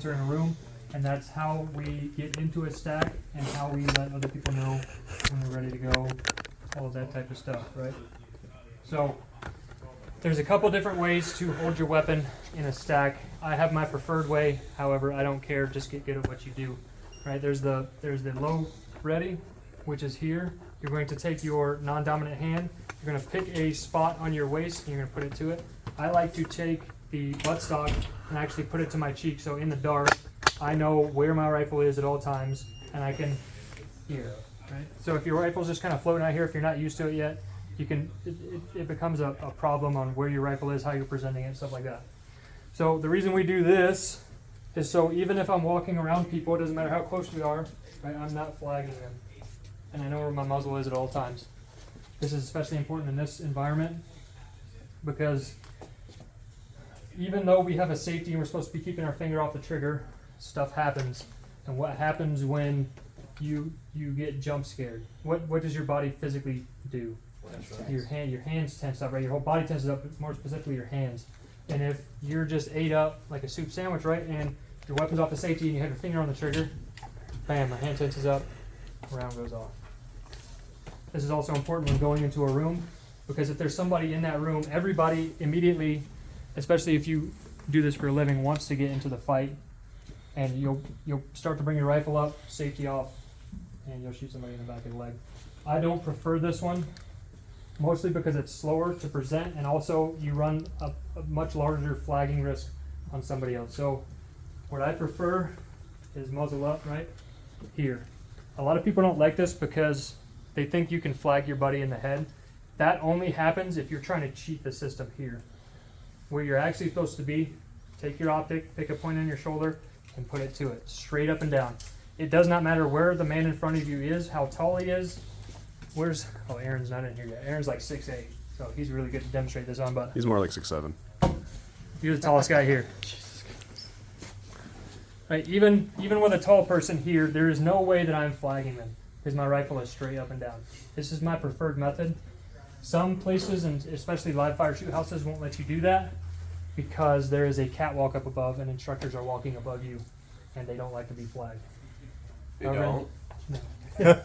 are in a room, and that's how we get into a stack and how we let other people know when we're ready to go, all of that type of stuff, right? So there's a couple different ways to hold your weapon in a stack. I have my preferred way, however, I don't care, just get good at what you do, right? There's the low ready, which is here. You're going to take your non-dominant hand, you're going to pick a spot on your waist, and you're going to put it to it. I like to take the buttstock and actually put it to my cheek, so in the dark I know where my rifle is at all times, and I can hear, right? So if your rifle's just kind of floating out here, if you're not used to it yet, you can it becomes a problem on where your rifle is, how you're presenting it, stuff like that. So the reason we do this is so even if I'm walking around people, it doesn't matter how close we are, right? I'm not flagging them, and I know where my muzzle is at all times. This is especially important in this environment because even though we have a safety and we're supposed to be keeping our finger off the trigger, stuff happens. And what happens when you get jump scared? What does your body physically do? Your hands tense up, right? Your whole body tenses up, but more specifically your hands. And if you're just ate up like a soup sandwich, right, and your weapon's off the safety and you have your finger on the trigger, bam, my hand tenses up, round goes off. This is also important when going into a room, because if there's somebody in that room, everybody immediately, especially if you do this for a living, wants to get into the fight, and you'll start to bring your rifle up, safety off, and you'll shoot somebody in the back of the leg. I don't prefer this one, mostly because it's slower to present, and also you run a much larger flagging risk on somebody else. So what I prefer is muzzle up right here. A lot of people don't like this because they think you can flag your buddy in the head. That only happens if you're trying to cheat the system here. Where you're actually supposed to be, take your optic, pick a point on your shoulder, and put it to it, straight up and down. It does not matter where the man in front of you is, how tall he is. Oh, Aaron's not in here yet. Aaron's like 6'8", so he's really good to demonstrate this on, but he's more like 6'7". You're the tallest guy here. Right, even with a tall person here, there is no way that I'm flagging them because my rifle is straight up and down. This is my preferred method. Some places, and especially live fire shoot houses, won't let you do that because there is a catwalk up above and instructors are walking above you and they don't like to be flagged. They don't? No.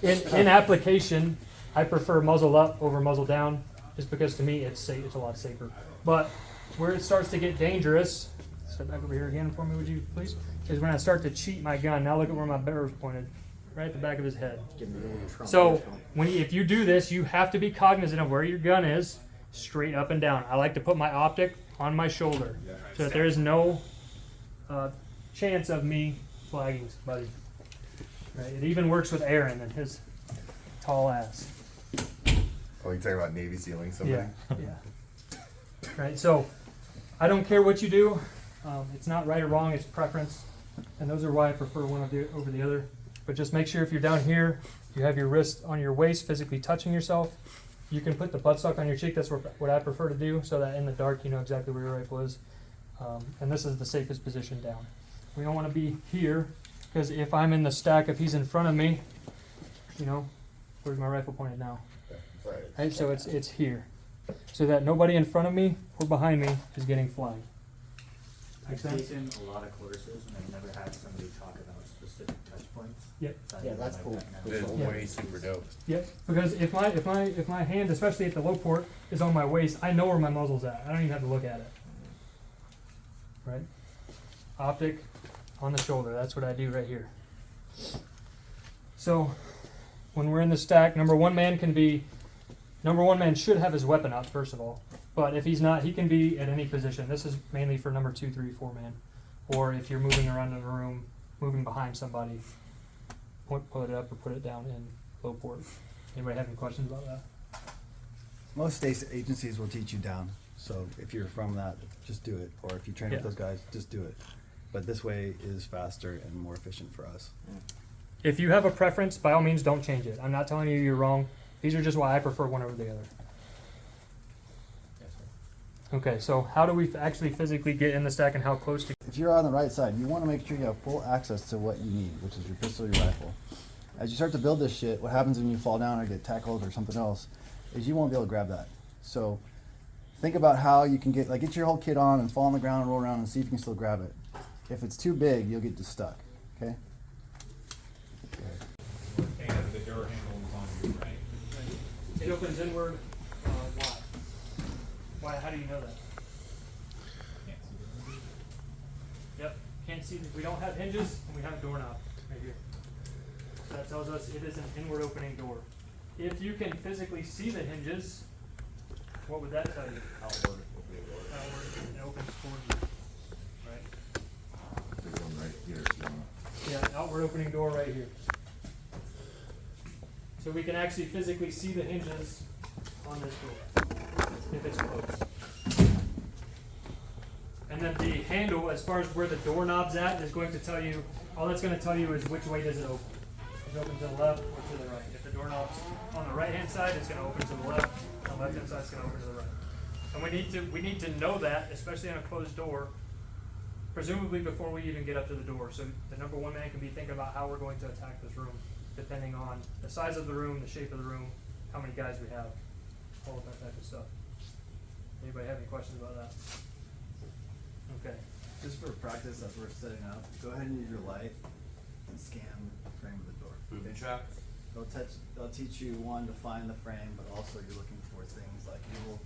In application, I prefer muzzle up over muzzle down just because to me it's safe, it's a lot safer. But where it starts to get dangerous, step back over here again for me, would you please? Is when I start to cheat my gun. Now look at where my barrel's pointed. Right at the back of his head. So if you do this, you have to be cognizant of where your gun is, straight up and down. I like to put my optic on my shoulder so that there is no chance of me flagging somebody. Right? It even works with Aaron and his tall ass. Oh, you're talking about Navy sealing somebody? Yeah. Right. So I don't care what you do. It's not right or wrong. It's preference, and those are why I prefer one over the other. But just make sure if you're down here, you have your wrist on your waist, physically touching yourself. You can put the buttstock on your cheek. That's what I prefer to do, so that in the dark you know exactly where your rifle is. And this is the safest position down. We don't want to be here, because if I'm in the stack, if he's in front of me, you know, where's my rifle pointed now? Right, so it's here, so that nobody in front of me or behind me is getting flagged. I've taken a lot of courses and I've never had somebody talk about specific touch points. Yep. Yeah, that's cool. It's way super dope. Yep. Because if my hand, especially at the low port, is on my waist, I know where my muzzle's at. I don't even have to look at it. Right? Optic on the shoulder. That's what I do right here. So when we're in the stack, number one man should have his weapon up first of all. But if he's not, he can be at any position. This is mainly for number 2, 3, 4 man. Or if you're moving around in a room, moving behind somebody, put it up or put it down in low port. Anybody have any questions about that? Most state agencies will teach you down. So if you're from that, just do it. Or if you train with those guys, just do it. But this way is faster and more efficient for us. If you have a preference, by all means, don't change it. I'm not telling you you're wrong. These are just why I prefer one over the other. Okay, so how do we actually physically get in the stack and how close to? If you're on the right side, you want to make sure you have full access to what you need, which is your pistol, your rifle. As you start to build this shit, what happens when you fall down or get tackled or something else is you won't be able to grab that. So think about how you can get your whole kit on and fall on the ground and roll around and see if you can still grab it. If it's too big, you'll get just stuck, okay? And the door handle is on your right. It opens inward, why? Why, how do you know that? Can't see the window. Yep, can't see, we don't have hinges, and we have a doorknob right here. So that tells us it is an inward opening door. If you can physically see the hinges, what would that tell you? Outward opening door. Outward, it opens towards you, right? There's one right here if you want. Yeah, outward opening door right here. So we can actually physically see the hinges on this door, if it's closed. And then the handle, as far as where the doorknob's at, is going to tell you, all that's gonna tell you is which way does it open. Does it open to the left or to the right? If the doorknob's on the right-hand side, it's gonna open to the left. On the left-hand side, it's gonna open to the right. And we need to know that, especially on a closed door, presumably before we even get up to the door. So the number one man can be thinking about how we're going to attack this room, depending on the size of the room, the shape of the room, how many guys we have, all of that type of stuff. Anybody have any questions about that? Okay. Just for practice, as we're setting up, go ahead and use your light and scan the frame of the door. Booby traps? They'll teach you, one, to find the frame, but also you're looking for things like little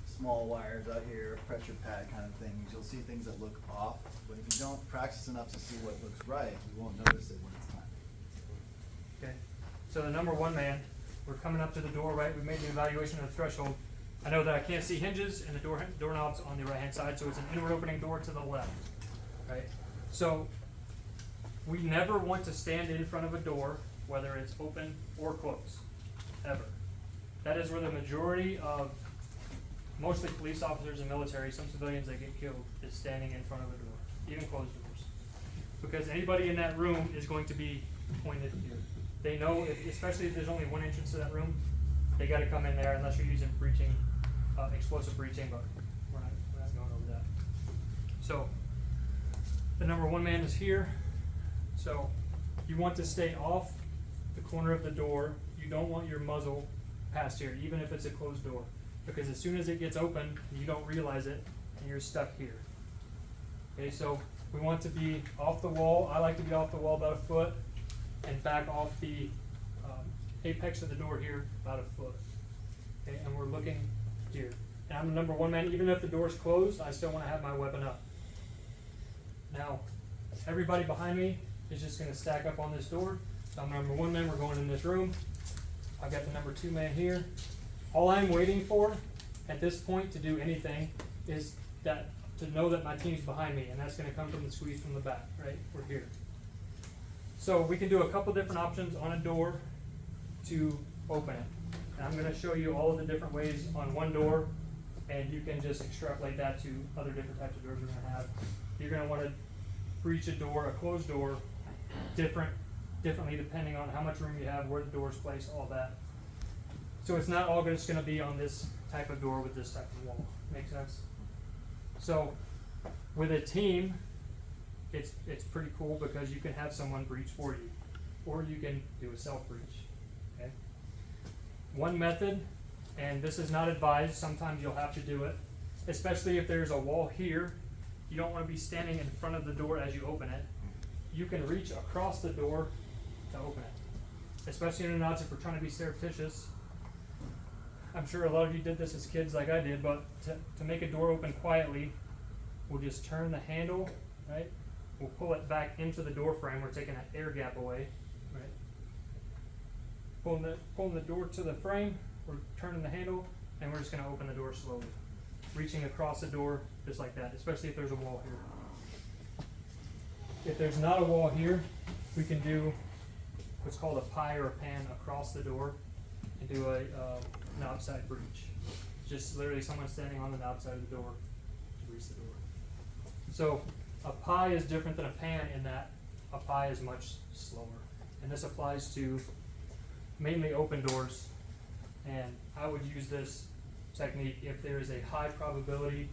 small wires out here, pressure pad kind of things. You'll see things that look off, but if you don't practice enough to see what looks right, you won't notice it when it's time. Okay. So the number one man, we're coming up to the door, right? We made the evaluation of the threshold. I know that I can't see hinges and the doorknob's on the right-hand side, so it's an inward opening door to the left, right? So we never want to stand in front of a door, whether it's open or closed, ever. That is where the majority of mostly police officers and military, some civilians that get killed, is standing in front of a door, even closed doors. Because anybody in that room is going to be pointed here. They know, especially if there's only one entrance to that room, they gotta come in there unless you're using breaching, explosive breaching, but we're not going over that. So, the number one man is here. So, you want to stay off the corner of the door. You don't want your muzzle past here, even if it's a closed door. Because as soon as it gets open, you don't realize it, and you're stuck here. Okay, so we want to be off the wall. I like to be off the wall about a foot, and back off the apex of the door here about a foot. Okay, and we're looking here. And I'm the number one man. Even if the door's closed, I still want to have my weapon up. Now, everybody behind me is just going to stack up on this door. So I'm number one man. We're going in this room. I've got the number two man here. All I'm waiting for at this point to do anything is that to know that my team's behind me, and that's going to come from the squeeze from the back, right? We're here. So we can do a couple different options on a door to open it. And I'm going to show you all of the different ways on one door, and you can just extrapolate that to other different types of doors we're going to have. You're going to want to breach a door, a closed door, differently depending on how much room you have, where the door is placed, all that. So it's not all just going to be on this type of door with this type of wall. Make sense? So with a team, it's pretty cool because you can have someone breach for you, or you can do a self breach. Okay. One method, and this is not advised. Sometimes you'll have to do it, especially if there's a wall here. You don't want to be standing in front of the door as you open it. You can reach across the door to open it, especially in the Nazi if we're trying to be surreptitious. I'm sure a lot of you did this as kids like I did, but to make a door open quietly, we'll just turn the handle, right? We'll pull it back into the door frame. We're taking that air gap away, right? Pulling the door to the frame, we're turning the handle, and we're just going to open the door slowly. Reaching across the door just like that, especially if there's a wall here. If there's not a wall here, we can do what's called a pie or a pan across the door and do an outside breach. Just literally someone standing on the outside of the door to reach the door. So a pie is different than a pan in that a pie is much slower. And this applies to mainly open doors. And I would use this technique if there is a high probability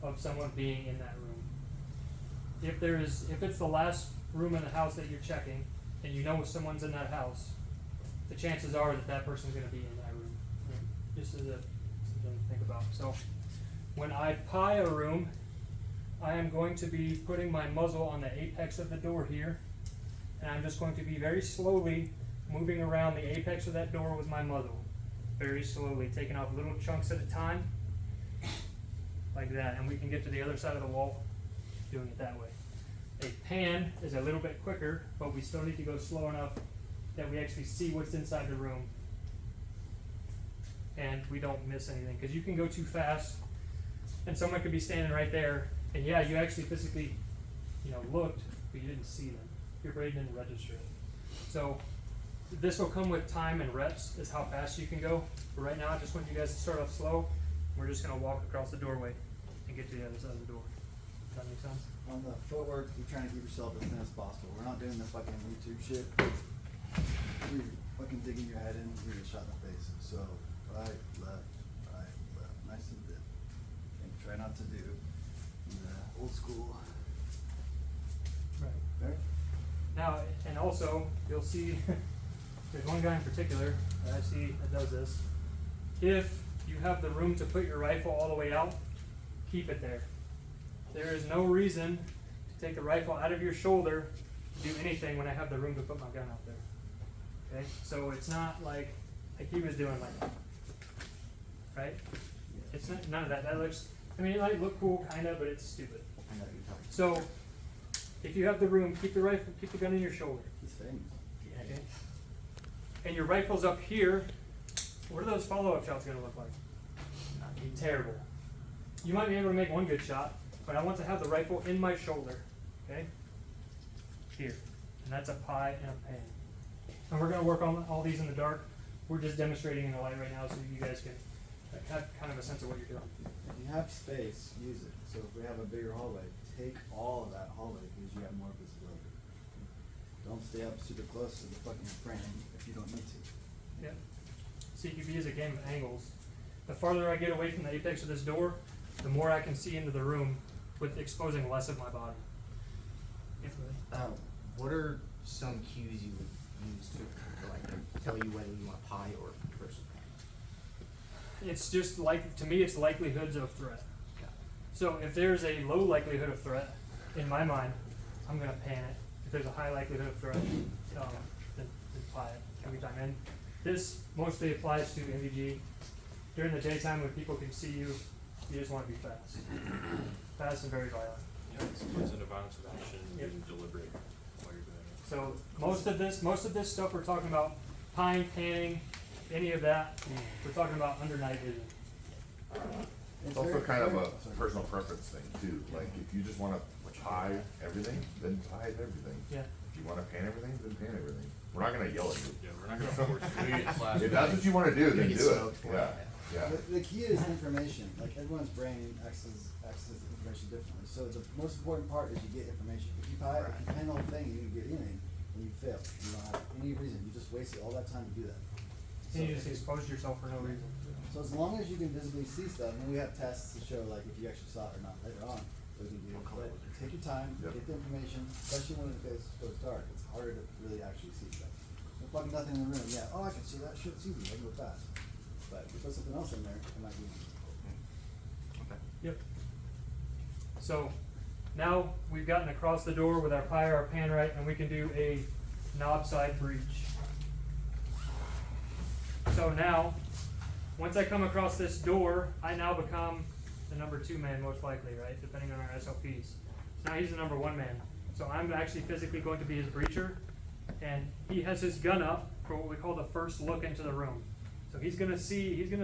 of someone being in that room. If it's the last room in the house that you're checking and you know someone's in that house, the chances are that person's going to be in that room. Just as something to think about. So when I pie a room, I am going to be putting my muzzle on the apex of the door here, and I'm just going to be very slowly moving around the apex of that door with my muzzle. Very slowly, taking off little chunks at a time, like that, and we can get to the other side of the wall doing it that way. A pan is a little bit quicker, but we still need to go slow enough that we actually see what's inside the room and we don't miss anything, because you can go too fast and someone could be standing right there and yeah, you actually physically, looked, but you didn't see them. Your brain didn't register it. So this will come with time and reps, is how fast you can go. But right now, I just want you guys to start off slow. We're just gonna walk across the doorway and get to the other side of the door. Does that make sense? On the footwork, you're trying to keep yourself as thin as possible. We're not doing the fucking YouTube shit. You're fucking digging your head in, you're gonna get shot in the face. So, right, left, nice and dip. And try not to do the old school. Right. There. Now, and also, you'll see, there's one guy in particular that I see that does this. If you have the room to put your rifle all the way out, keep it there. There is no reason to take the rifle out of your shoulder to do anything when I have the room to put my gun out there. Okay, so it's not like he was doing like that, right? It's not, none of that. That looks, it might look cool, kinda, but it's stupid. I know you're talking. So, if you have the room, keep the rifle, keep the gun in your shoulder. He's famous. Okay. And your rifle's up here. What are those follow-up shots gonna look like? Terrible. You might be able to make one good shot, but I want to have the rifle in my shoulder, okay? Here. And that's a pie and a pan. And we're gonna work on all these in the dark. We're just demonstrating in the light right now so you guys can have kind of a sense of what you're doing. If you have space, use it. So if we have a bigger hallway, take all of that hallway because you have more visibility. Don't stay up super close to the fucking frame if you don't need to. Yep. CQB is a game of angles. The farther I get away from the apex of this door, the more I can see into the room with exposing less of my body. What are some cues you would use to tell you whether you want pie or versus pan? It's just like, to me, it's likelihoods of threat. So if there's a low likelihood of threat, in my mind, I'm gonna pan it. If there's a high likelihood of threat, then pie it every time. And this mostly applies to NVG. During the daytime when people can see you, you just wanna be fast. Fast and very violent. Yeah, it's in a violence of action, Yep. and deliberate while you're doing it. So most of this stuff we're talking about, pieing, panning, any of that, we're talking about under night vision. It's also kind of a personal preference thing too, like if you just wanna pie everything, then pie everything. Yeah. If you wanna pan everything, then pan everything. We're not gonna yell at you. Yeah, we're not gonna force you. If that's what you wanna do, then Get do it, smoked for it, yeah. The key is information. Like everyone's brain accesses information differently. So the most important part is you get information. If you pan the whole thing, you didn't get anything, and you fail. You don't have any reason. You just wasted all that time to do that. And you just expose yourself for no reason. So as long as you can visibly see stuff, and we have tests to show like if you actually saw it or not later on, we can do. But take your time, Yep. get the information, especially when it goes dark. It's harder to really actually see stuff. There's fucking nothing in the room. Yeah, oh, I can see that. Shit, it's easy. I can go fast. But if you put something else in there, it might be. Yep. So now we've gotten across the door with our pie or our pan right, and we can do a knob side breach. So now, once I come across this door, I now become the number 2 man most likely, right? Depending on our SLPs. So now he's the number 1 man. So I'm actually physically going to be his breacher, and he has his gun up for what we call the first look into the room. So he's gonna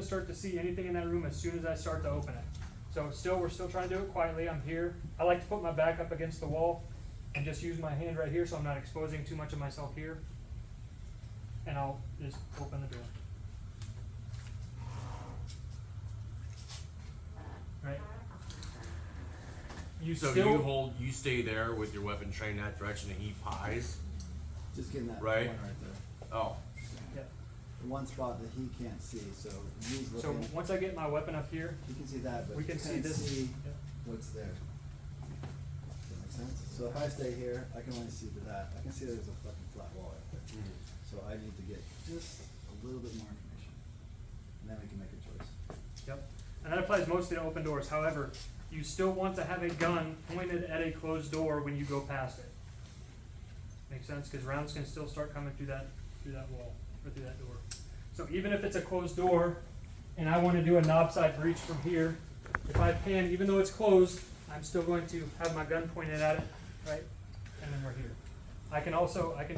start to see anything in that room as soon as I start to open it. So we're still trying to do it quietly. I'm here. I like to put my back up against the wall and just use my hand right here so I'm not exposing too much of myself here. And I'll just open the door. Right? So you stay there with your weapon trained that direction and he pies? Just getting that Right. one right there. Oh. Yeah. The one spot that he can't see. So he's So looking. once I get my weapon up here, You can see that, but we can you see can't this. see Yeah. what's there. Does that make sense? So if I stay here, I can only see to that. I can see there's a fucking flat wall right there. So I need to get just a little bit more information, and then we can make a choice. Yep. And that applies mostly to open doors. However, you still want to have a gun pointed at a closed door when you go past it. Makes sense? Because rounds can still start coming through that wall, or through that door. So even if it's a closed door, and I want to do a knob side breach from here, if I pan, even though it's closed, I'm still going to have my gun pointed at it, right? And then we're here. I can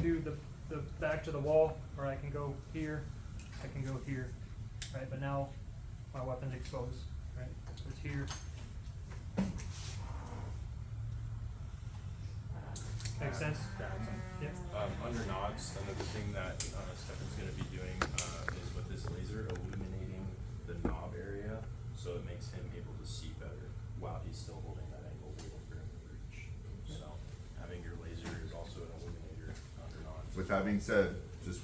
do the back to the wall, or I can go here, I can go here, right? But now my weapon's exposed, right? So it's here. Make sense? Yep. Under nods, another thing that Stefan's going to be doing is with this laser illuminating the knob area, so it makes him able to see better while he's still holding that angle waiting for him to reach. So having your laser is also an illuminator under nods. With that being said, just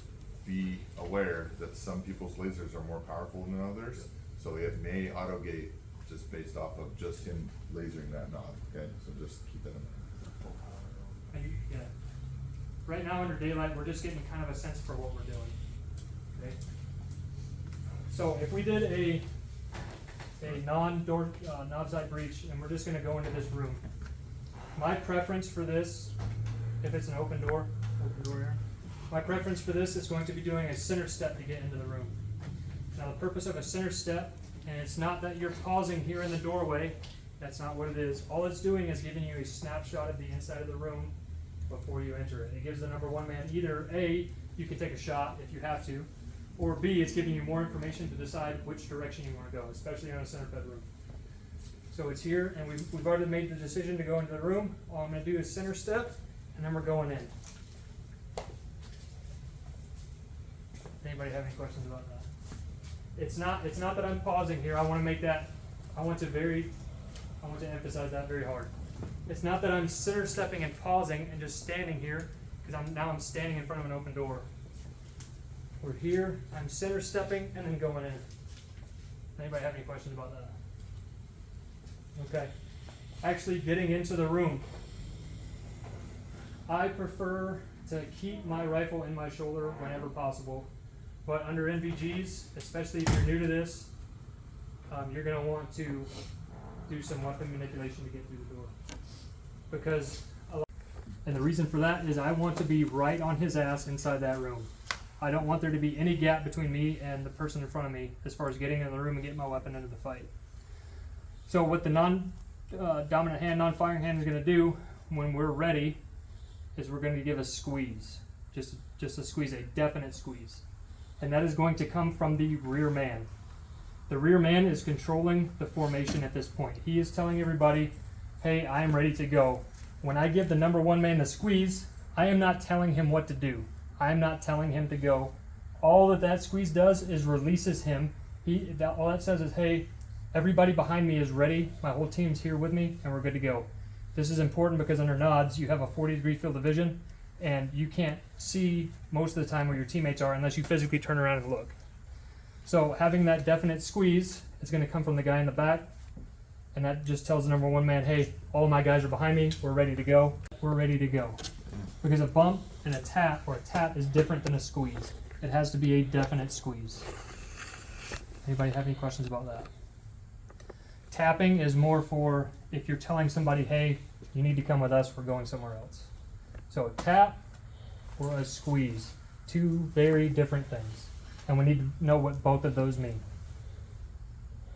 be aware that some people's lasers are more powerful than others, so it may auto gate just based off of just him lasering that knob, okay? So just keep that in mind. Yeah. Right now under daylight, we're just getting kind of a sense for what we're doing. Okay. So if we did a non-door knob side breach, and we're just going to go into this room. My preference for this, if it's an open door here, my preference for this is going to be doing a center step to get into the room. Now the purpose of a center step, and it's not that you're pausing here in the doorway. That's not what it is. All it's doing is giving you a snapshot of the inside of the room before you enter it. It gives the number one man either A, you can take a shot if you have to, or B, it's giving you more information to decide which direction you want to go, especially on a center fed room. So it's here, and we've already made the decision to go into the room. All I'm going to do is center step, and then we're going in. Anybody have any questions about that? It's not that I'm pausing here. I want to emphasize that very hard. It's not that I'm center stepping and pausing and just standing here, because I'm standing in front of an open door. We're here, I'm center stepping and then going in. Anybody have any questions about that? Okay. Actually getting into the room. I prefer to keep my rifle in my shoulder whenever possible, but under NVGs, especially if you're new to this, you're going to want to do some weapon manipulation to get through the door. Because, and the reason for that is I want to be right on his ass inside that room. I don't want there to be any gap between me and the person in front of me as far as getting in the room and getting my weapon into the fight. So what the non-dominant hand, non-firing hand is going to do when we're ready is we're going to give a squeeze. Just a squeeze, a definite squeeze. And that is going to come from the rear man. The rear man is controlling the formation at this point. He is telling everybody, hey, I am ready to go. When I give the number one man the squeeze, I am not telling him what to do. I am not telling him to go. All that squeeze does is releases him. All that says is, hey, everybody behind me is ready. My whole team's here with me, and we're good to go. This is important because under nods, you have a 40-degree field of vision, and you can't see most of the time where your teammates are unless you physically turn around and look. So having that definite squeeze is going to come from the guy in the back, and that just tells the number one man, hey, all of my guys are behind me, we're ready to go, we're ready to go. Because a bump and a tap is different than a squeeze. It has to be a definite squeeze. Anybody have any questions about that? Tapping is more for if you're telling somebody, hey, you need to come with us, we're going somewhere else. So a tap or a squeeze, two very different things. And we need to know what both of those mean.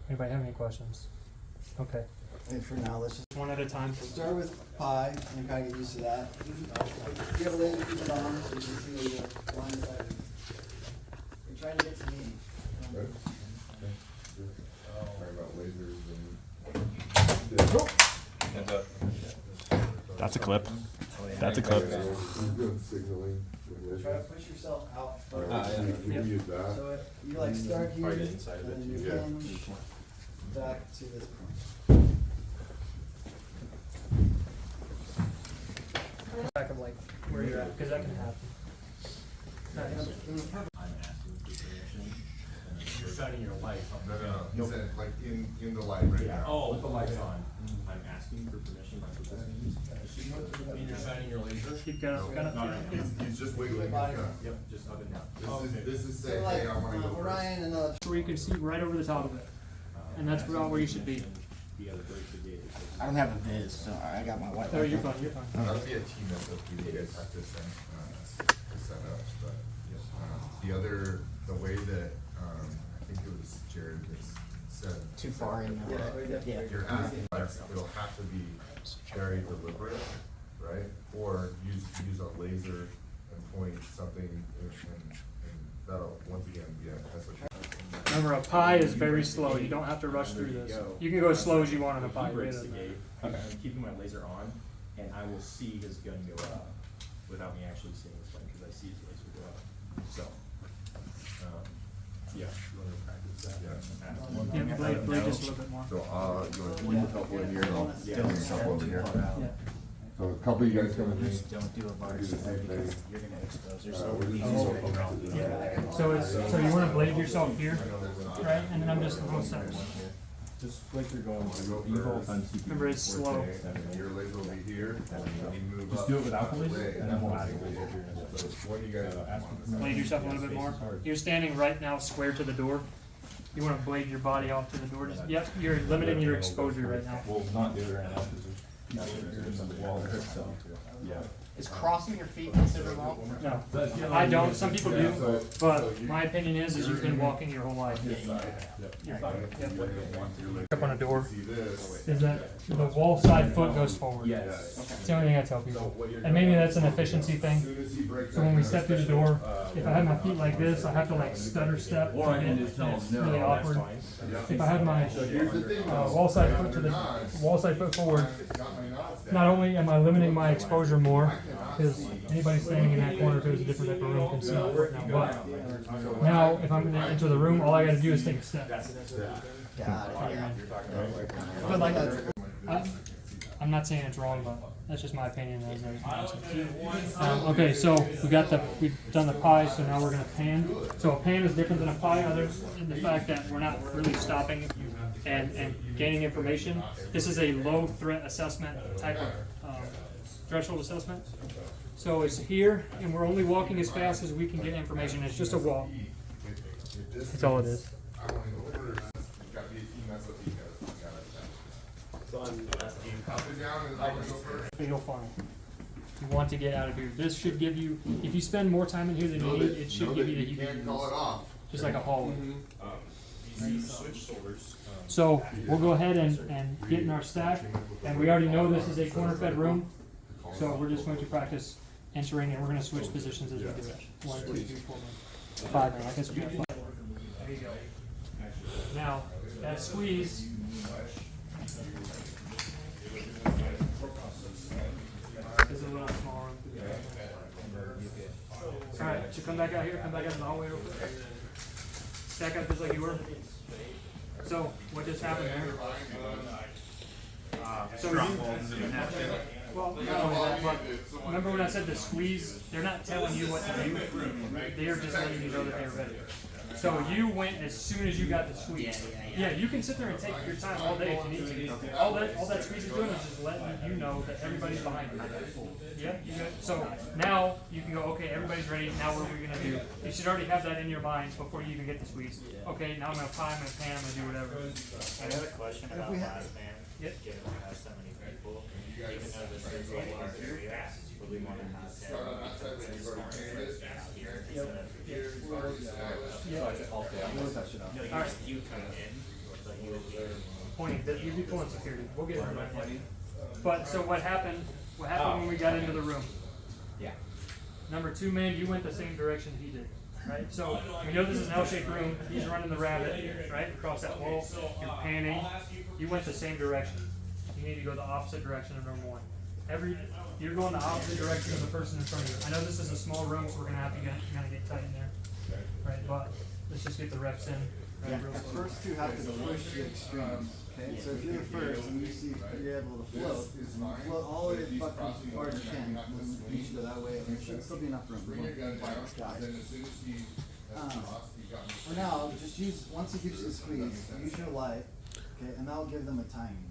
Anybody have any questions? Okay. And for now, let's just One at a time. start with pi and kind of get used to that. You have a laser keep on, so you can see the line of sight. You're trying to get to me. Right. Talking about lasers and. That's a clip. That's a clip. Signaling. Try to push yourself out first. You use that. So you like start here, Probably and the inside of it then you too. Yeah. hinge back to this point. Back of like where you're at, because that can happen. Nice. I'm asking for permission, and you're shining your light up. No. He said like in the light right now. Oh, with the lights on. I'm asking for permission, that's what this means. You mean you're shining your laser? Keep going. He's just wiggling his gun. Yep, just up and down. This is So saying, like hey, I wanna go first. Orion and Where you can see right over the top of it. And that's about where you should be. You gotta break the gate. I don't have a Viz, so I got my white. Oh, you're fine, you're fine. That'll be a team SOP you guys have to send, to set up, but, the way that, I think it was Jared that said. Too far in. Yeah. You're asking, it'll have to be very deliberate, right? Or use a laser and point something and that'll, once again, be a SOP. Remember, a pie is very slow. You don't have to rush through this. You can go as slow as you want on a pie. He breaks the Really. gate, I'm keeping my laser on, and I will see his gun go up without me actually seeing his gun, because I see his laser go up. So, yeah, you wanna practice that? Yeah. Yeah, blade just a little bit more. So, you want to point a couple in here, and I'll Yeah. point a couple over here. Yeah. So a couple of you guys come with me. Just don't do a bar Do the same because thing. you're gonna expose We're yourself. just- So you want to blade yourself here, right? And then I'm just both sides. Just like you're going, you both on CQB. Remember, it's slow. And your laser will be here, and then you move Just up do it without the out the laser, way, and then we'll that's add it what later. we'll do. So what do you guys want? Blade yourself a little bit more. You're standing right now square to the door. You want to blade your body off to the door. Yep, you're limiting your exposure right now. We'll not do it right now, because there's a wall there, so, yeah. Is crossing your feet considered long? No, I don't. Some people do, but my opinion is you've been walking your whole life. Yep. Up on a door See this? is that the wall side foot goes forward. Yes. It's the only thing I tell people. And maybe that's an efficiency As thing. soon as he breaks So when we step through the door, if I have my feet like this, I have to like stutter step. Or I can and just tell it's them, really no, that's awkward. fine. If I have my Here's the thing, wall side foot to the wall side foot forward, got my nods down. not only am I limiting my exposure more, because anybody standing in that corner, if it was a different type of room, can see my foot now. But now, if I'm gonna enter the room, all I gotta do is take a step. Got it. But like, I'm not saying it's wrong, but that's just my opinion as everything else. Okay, so we've done the pie, so now we're gonna pan. So a pan is different than a pie, other than the fact that we're not really stopping and gaining information. This is a low threat assessment type of threshold assessment. So it's here, and we're only walking as fast as we can get information. It's just a walk. That's all it is. I want to go order this. It's got to be a team SOP, guys. So I'm asking, Up and down, and I'm gonna go first. Fatal funnel. You want to get out of here. This should give you, if you spend more time in here than you need, it should give you the You can't heat. call it off. Just like a hallway. you switch shoulders. So we'll go ahead and get in our stack, and we already know this is a corner fed room, so we're just going to practice entering, and we're going to switch positions as we do it. 1, 2, 3, 4, 5, and I guess we got 5. There you go. Now, that squeeze. Is a little small room. Alright, so come back out here, come back out in the hallway real quick. Stack up just like you were. So, what just happened there? So well, not only that, but remember when I said the squeeze, they're not telling you what to do, they're just letting you know that they're ready. So you went as soon as you got the squeeze. Yeah, you can sit there and take your time all day if you need to. All that squeeze is doing is just letting you know that everybody's behind you. Yeah, you got, so now you can go, okay, everybody's ready, now what are we gonna do? You should already have that in your mind before you even get the squeeze. Okay, now I'm gonna pie, I'm gonna pan, I'm gonna do whatever. I got a question about last man. Yep. Given we have so many people, even though this is a large area, would we want to have them here instead of Alright, you come in, but you would be pointing, that you'd be pulling security, we'll get it right. But, so what happened when we got into the room? Yeah. Number 2 man, you went the same direction he did, right? So, we know this is an L-shaped room, he's running the rabbit, right, across that wall, you're panning, you went the same direction. You need to go the opposite direction of number 1. You're going the opposite direction of the person in front of you. I know this is a small room, so we're gonna have to kind of get tight in there, right? But, let's just get the reps in, right, real The slow. first two have to push the extremes, okay? So if you're the first and you see you're able to float all the way as far as you can, then you should go that way, and there should still be enough room. Bring your gun down, Sky. then as soon as he has lost, he got me. For now, just use, once he gives you the squeeze, use your light, okay, and that'll give them a timing.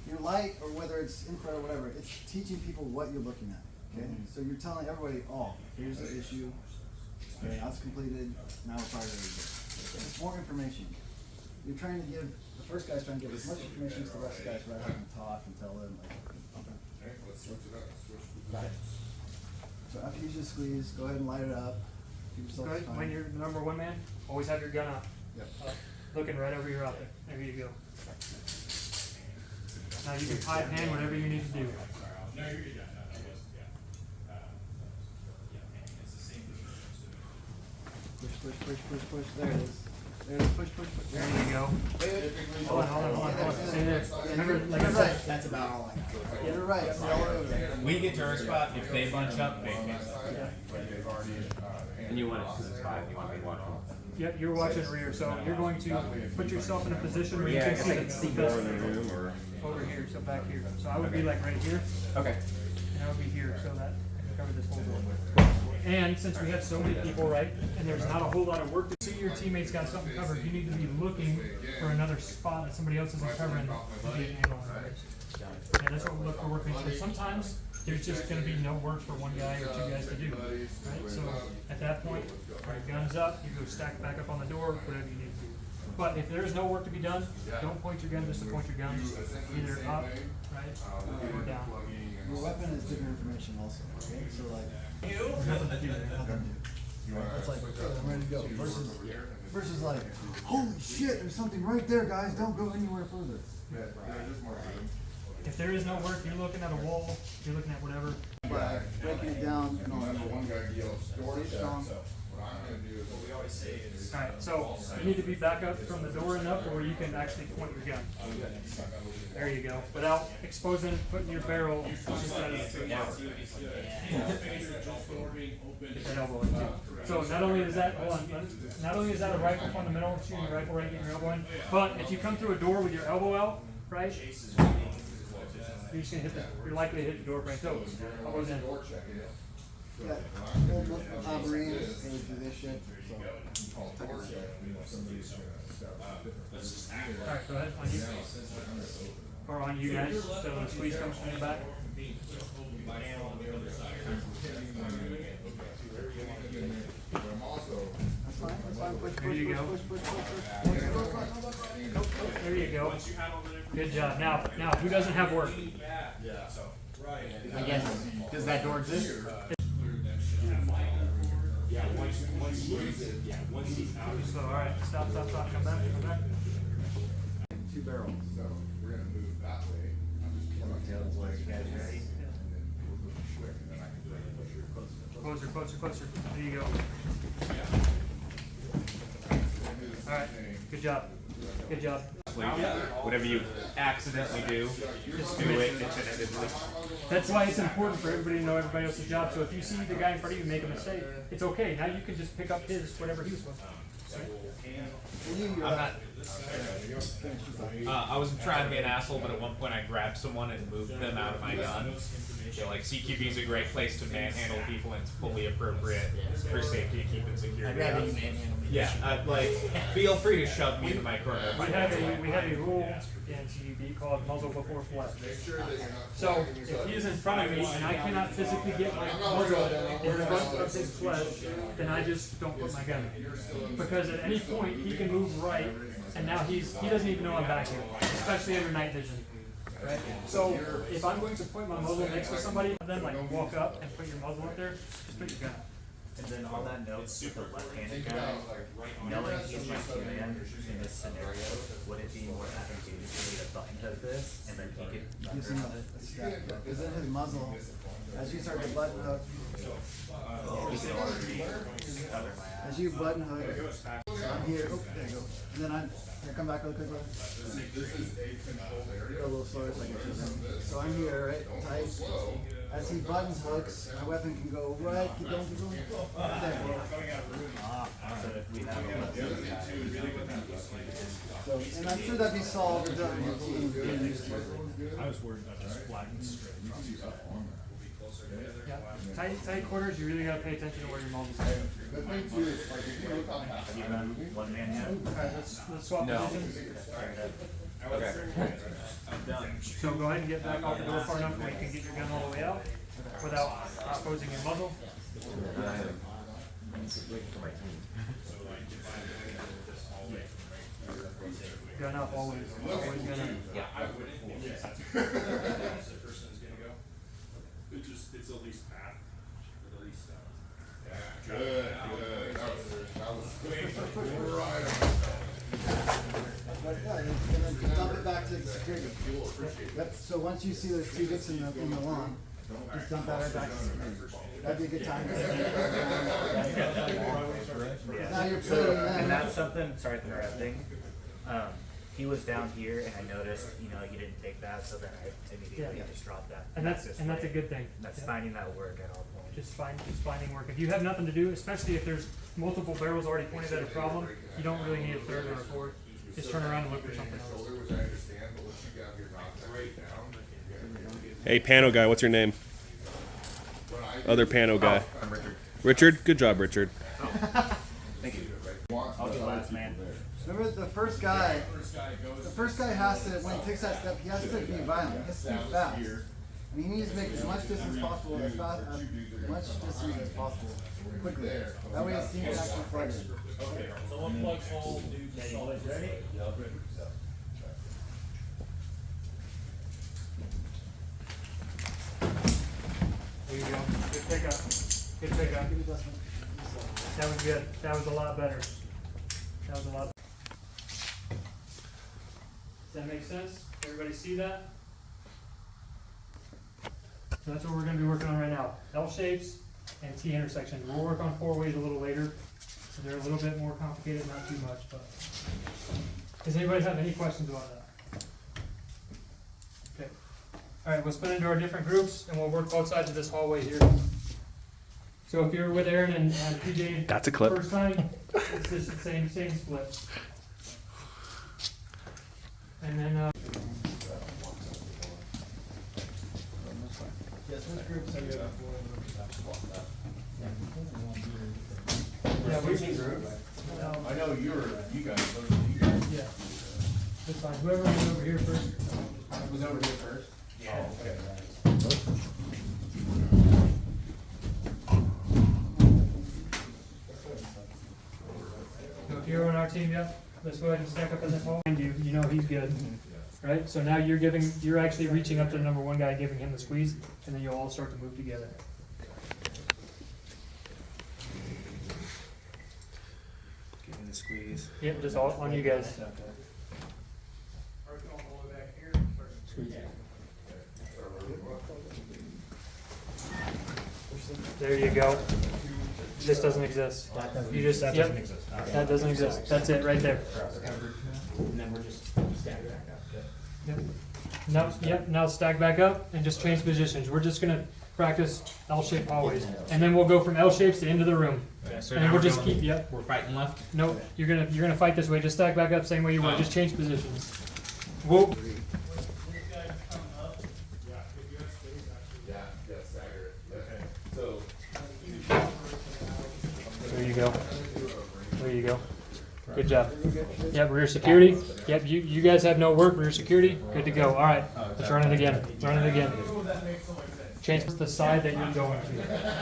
Your light, or whether it's infrared or whatever, it's teaching people what you're looking at, okay? So you're telling everybody, oh, here's the issue, okay, that's completed, now we're probably ready to go. It's more information. You're trying to give the first guy's trying to get as much information as the rest of the guys rather than talk and tell them like. Okay, let's switch it up, switch the Right. So after you just squeeze, go ahead and light it up. Keep yourself Good. time. When you're the number one man, always have your gun up. Yep. Looking right over your optic. There you go. Now you can pipe hand whatever you need to do. Push. There it is. There it is. Push. There you go. Wait. Hold on. Stay there. Remember, like I Get it said, right. That's about all I got. Get it right. It's all the way over there. We get to our spot, if they bunch up, they can. like they've already, And you want it, cause it's 5, you want me watching. yep, you're watching rear, so you're going to put yourself in a position where you Yeah, I can guess see I can see more in the room, or. over here, so back here. So I would be like right here, Okay. and I would be here, so that I can cover this whole door. And since we have so many people, right, and there's not a whole lot of work to see your teammates got something covered, you need to be looking for another spot that somebody else isn't covering to get an angle on it. And that's what we look for workmanship. Sometimes there's just gonna be no work for one guy or two guys to do, right? So at that point, your gun's up, you go stack back up on the door, whatever you need to do. But if there's no work to be done, don't point your gun just to point your gun, either up, right, or down. Your weapon is different information also, okay? So like, There's nothing to do there. nothing new. It's like, okay, I'm ready to go. Versus like, holy shit, there's something right there, guys. Don't go anywhere further. If there is no work, you're looking at a wall, you're looking at whatever. By breaking it down and all that. one guy yells, door Stay strong. what I'm gonna do is. Alright, so you need to be back up from the door enough where you can actually point your gun. There you go. Without exposing, putting your barrel inside of the Get that elbow in too. So not only is that, hold on, not only is that a rifle fundamental, shooting a rifle right, getting your elbow in, but if you come through a door with your elbow out, right, you're just gonna hit you're likely to hit the door frame. So, elbows in. Yeah, old Marines, they would do this shit, so. Alright, go ahead, on you. Or on you guys, so the squeeze comes from the back. That's fine, push. There you go. There you go. Good job. Now, who doesn't have work? I guess, does that door exist? So, alright, stop, come back. Two barrels. So, we're gonna move that way. I'm just pulling the leg, and then we'll move quick, and then I can push your Closer. There you go. Alright, good job. Whatever you accidentally do, Just do commit. it definitively. That's why it's important for everybody to know everybody else's job. So if you see the guy in front of you make a mistake, it's okay. Now you can just pick up his, whatever he was supposed to do. I'm not. I wasn't trying to be an asshole, but at one point I grabbed someone and moved them out of my gun. So like CQB is a great place to manhandle people, and it's fully appropriate for safety and keeping security. I'd rather you manhandle me. Yeah, like feel free to shove me into my corner. if I We have a rule in CQB called muzzle before flesh. So if he is in front of me and I cannot physically get my muzzle in front of his flesh, then I just don't put my gun in. Because at any point he can move right, and now he doesn't even know I'm back here, especially under night vision. Right? So if I'm going to point my muzzle next to somebody, then like walk up and put your muzzle up there, just put your gun up. And then on that note, with the left-handed guy, knowing he's my command in this scenario, would it be more advantageous for me to button hook this, and then he could Gives him a step, because then his muzzle, as you start to button hook, he could already cover my ass. as you button hook, I'm here, oh, there you go. And then here, come back real quick. Go a little slower so I can shoot him. So I'm here, right, tight. As he buttons hooks, my weapon can go right, keep going. There. So if we have a left-handed guy, So, and I'm sure that'd be solved or done with your team getting used to it. I was worried about just flat and straight. Yeah. Tight quarters, you really gotta pay attention to where your muzzle's at. The thing too is, like, if you look on half have you done one man yet? Alright, let's swap No. positions. Okay. I'm done. So go ahead and get back off the door far enough where you can get your gun all the way out without exposing your muzzle. Gun up always. Always gun up. Yeah. It's a least path. At least, Good. That was right. But yeah, and then dump it back to the security. Yep, so once you see those two bits in the lawn, just dump that right back to security. That'd be a good time. Now you're So, putting and them. that's something, sorry for interrupting. He was down here and I noticed, you didn't take that, so then I immediately Yeah. just dropped that. And that's a like- good thing. That's Yeah. finding that work at all points. Just finding work. If you have nothing to do, especially if there's multiple barrels already pointed at a problem, you don't really need a third or a fourth. Just turn around and look for something else. Which I understand, but once you got your knocked right down. Hey, pano guy, what's your name? Other pano guy. I'm Richard. Richard? Good job, Richard. Thank you. I'll be last man. Remember the first guy has to, when he takes that step, he has to be violent, he has to be fast. And he needs to make as much distance possible, as much distance as possible, quickly. That way his team can actually plug in. someone plugs hole, dude, solid. Ready? There you go. Good pickup. Good pickup. That was good. That was a lot better. That was a lot. Does that make sense? Everybody see that? So that's what we're going to be working on right now. L shapes and T intersections. We'll work on 4 ways a little later. So they're a little bit more complicated, not too much. But does anybody have any questions about that? Okay. All right, we'll split into our different groups and we'll work both sides of this hallway here. So if you're with Aaron and PJ That's a clip. first time, it's just the same split. And then Yes, which groups are you in? yeah, we I know you guys, yeah. That's fine. Whoever was over here first. was over here first? Yeah. So if you're on our team, yep, let's go ahead and stack up in the hall. And you know he's good, right? So now you're actually reaching up to the number 1 guy, giving him the squeeze, and then you'll all start to move together. Give me the squeeze. Yep, just all on you guys. There you go. This doesn't exist. You just, That yep, doesn't exist. that doesn't exist. That's it, right there. And then we're just stacking back up. Yep. Now, yep, now stack back up and just change positions. We're just gonna practice L-shaped hallways. And then we'll go from L shapes to into the room. So And now we'll we're just going- keep, yep. We're fighting left. No, you're gonna fight this way. Just stack back up, same way you were. Just change positions. Whoa. Yeah, stagger it. Okay. So. There you go. There you go. Good job. Yep, rear security. Yep, you guys have no work. Rear security. Good to go. All right, let's run it again. Run it again. Change the side that you're going to.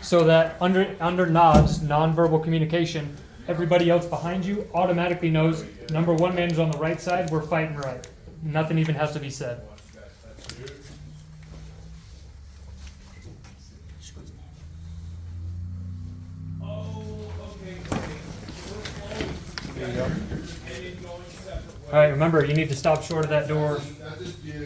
So that under nods, nonverbal communication, everybody else behind you automatically knows number 1 man is on the right side. We're fighting right. Nothing even has to be said. There you go. All right, remember, you need to stop short of that door.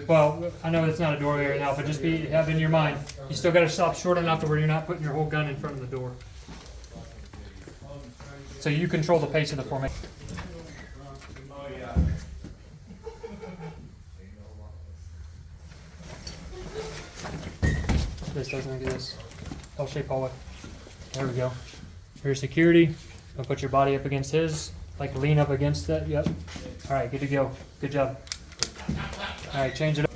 Well, I know it's not a door right now, but just have in your mind, you still got to stop short enough to where you're not putting your whole gun in front of the door. So you control the pace of the formation. This doesn't exist. L-shaped hallway. There we go. Rear security. Don't put your body up against his. Like lean up against that. Yep. All right, good to go. Good job. All right, change it up.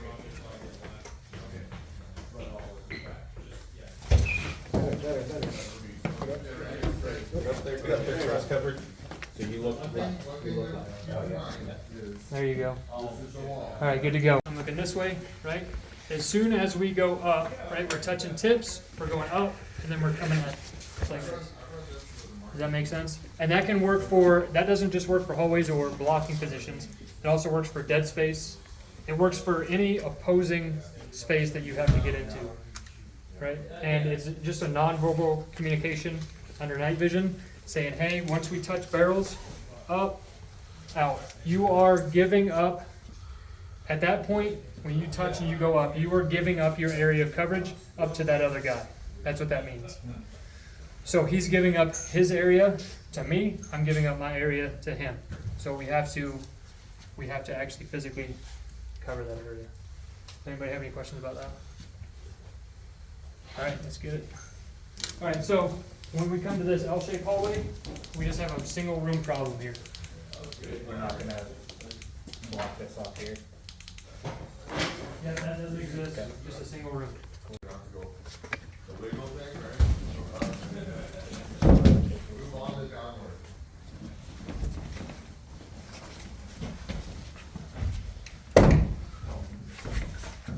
There you go. All right, good to go. I'm looking this way, right? As soon as we go up, right, we're touching tips, we're going up, and then we're coming at like this. Does that make sense? And that can work for, that doesn't just work for hallways or blocking positions. It also works for dead space. It works for any opposing space that you have to get into, right? And it's just a nonverbal communication under night vision, saying, hey, once we touch barrels, up, out. You are giving up, at that point, when you touch and you go up, you are giving up your area of coverage up to that other guy. That's what that means. So he's giving up his area to me, I'm giving up my area to him. So we have to actually physically cover that area. Anybody have any questions about that? All right, that's good. All right, so when we come to this L-shaped hallway, we just have a single room problem here. We're not gonna block this off here. Yeah, that doesn't exist, just a single room.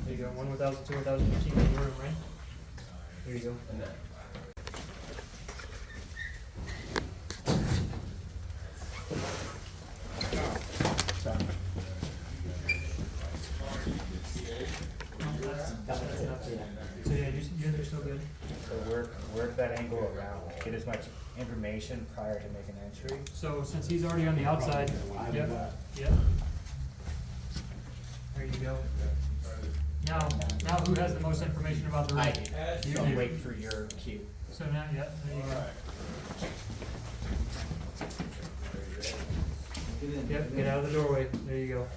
There you go, 1,000, 2,015 in the room, right? There you go. So yeah, you're still good. So work that angle around, get as much information prior to making entry. So since he's already on the outside, yep. There you go. Now who has the most information about the room? I do. You So do. wait for your cue. So now, yeah, there you go. Get in. Yep, get out of the doorway. There you go.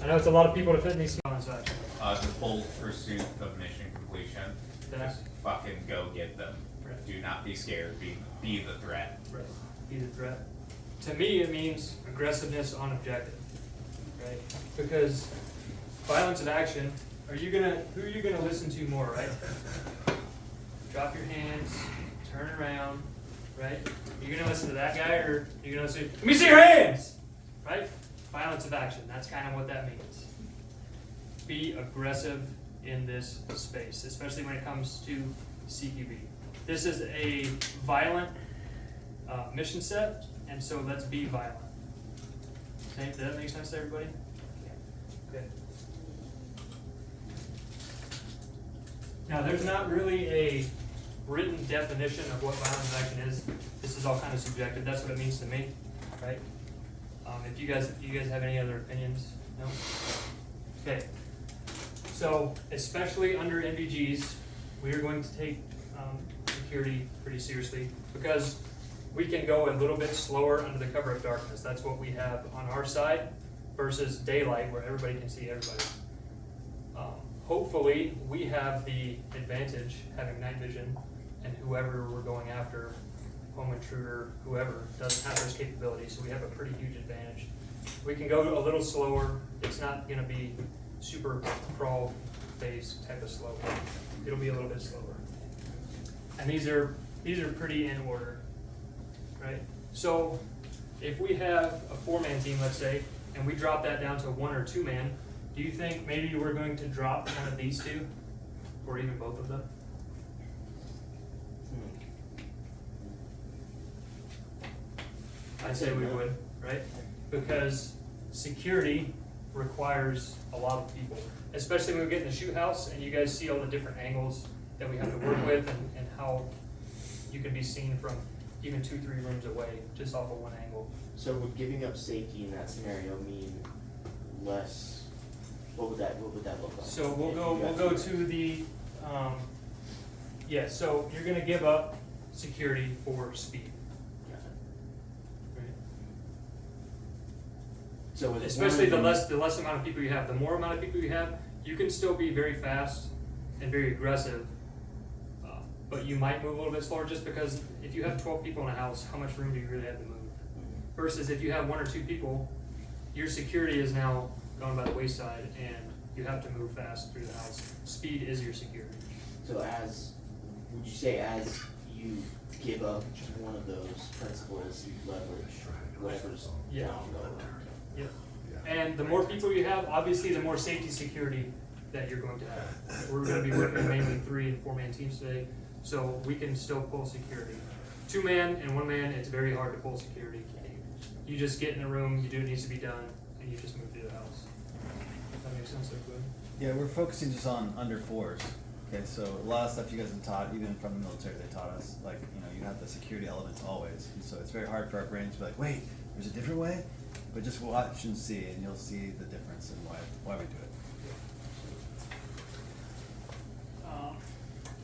I know it's a lot of people to fit in these spots. The full pursuit of mission completion. Just fucking go get them. Right. Do not be scared. Be the threat. Right. Be the threat. To me, it means aggressiveness on objective, right? Because violence of action. Who are you gonna listen to more, right? Drop your hands, turn around, right? You're gonna listen to that guy, or you're gonna listen? Let me see your hands, right? Violence of action. That's kind of what that means. Be aggressive in this space, especially when it comes to CQB. This is a violent mission set, and so let's be violent. Okay, does that make sense to everybody? Okay. Now, there's not really a written definition of what violent action is. This is all kind of subjective. That's what it means to me, right? If you guys have any other opinions, no? Okay. So, especially under NVGs, we are going to take security pretty seriously because we can go a little bit slower under the cover of darkness. That's what we have on our side versus daylight where everybody can see everybody. Hopefully, we have the advantage having night vision, and whoever we're going after, home intruder, whoever, doesn't have those capabilities, so we have a pretty huge advantage. We can go a little slower. It's not going to be super crawl phase type of slow. It'll be a little bit slower. And these are pretty in order, right? So if we have a 4-man team, let's say, and we drop that down to 1 or 2 man, do you think maybe we're going to drop one of these two, or even both of them? I'd say we would, right? Because security requires a lot of people, especially when we get in the shoot house and you guys see all the different angles that we have to work with and how you can be seen from even 2-3 rooms away just off of one angle. So would giving up safety in that scenario mean less? What would that look like? So we'll go to the so you're gonna give up security for speed. Right? So with Especially the less amount of people you have. The more amount of people you have, you can still be very fast and very aggressive, but you might move a little bit slower just because if you have 12 people in a house, how much room do you really have to move? Versus if you have 1 or 2 people, your security is now gone by the wayside and you have to move fast through the house. Speed is your security. So would you say as you give up one of those principles, you whatever's Yeah. down lower? Yep. And the more people you have, obviously the more safety security that you're going to have. We're going to be working mainly 3 and 4-man teams today, so we can still pull security. 2-man and 1-man, it's very hard to pull security. You just get in the room, you do what needs to be done, and you just move through the house. If that makes sense there, Glenn? Yeah, we're focusing just on under 4s. Okay, so a lot of stuff you guys have taught, even from the military, they taught us, like, you know, you have the security elements always. And so it's very hard for our brains to be like, wait, there's a different way? But just watch and see, and you'll see the difference in why we do it.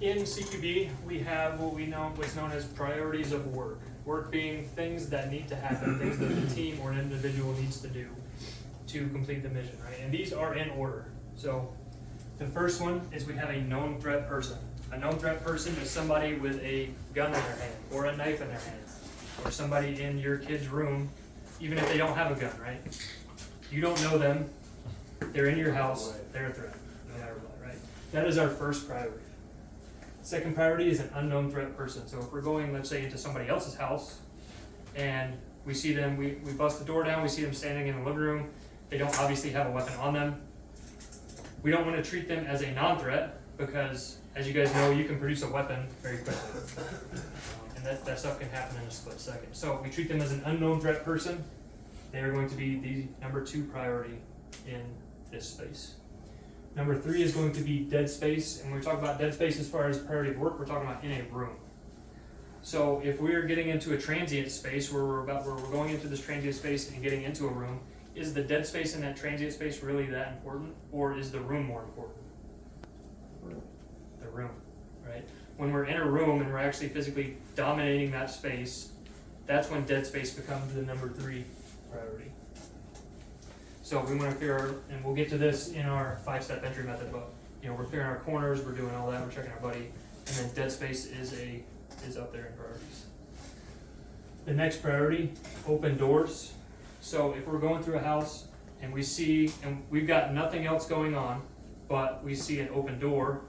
In CQB, we have what's known as priorities of work. Work being things that need to happen, things that the team or an individual needs to do to complete the mission, right? And these are in order. So the first one is we have a known threat person. A known threat person is somebody with a gun in their hand or a knife in their hand, or somebody in your kid's room, even if they don't have a gun, right? You don't know them, they're in your house, they're a threat, no matter what, right? That is our first priority. Second priority is an unknown threat person. So if we're going, let's say, into somebody else's house and we see them, we bust the door down, we see them standing in the living room, they don't obviously have a weapon on them. We don't want to treat them as a non-threat because, as you guys know, you can produce a weapon very quickly. And that stuff can happen in a split second. So we treat them as an unknown threat person. They are going to be the number 2 priority in this space. Number 3 is going to be dead space, and when we talk about dead space as far as priority of work, we're talking about in a room. So if we're getting into a transient space where we're going into this transient space and getting into a room, is the dead space in that transient space really that important, or is the room more important? The room, right? When we're in a room and we're actually physically dominating that space, that's when dead space becomes the number 3 priority. So we want to clear and we'll get to this in our 5-step entry method, but we're clearing our corners, we're doing all that, we're checking our buddy, and then dead space is up there in priorities. The next priority, open doors. So if we're going through a house and we see, and we've got nothing else going on, but we see an open door,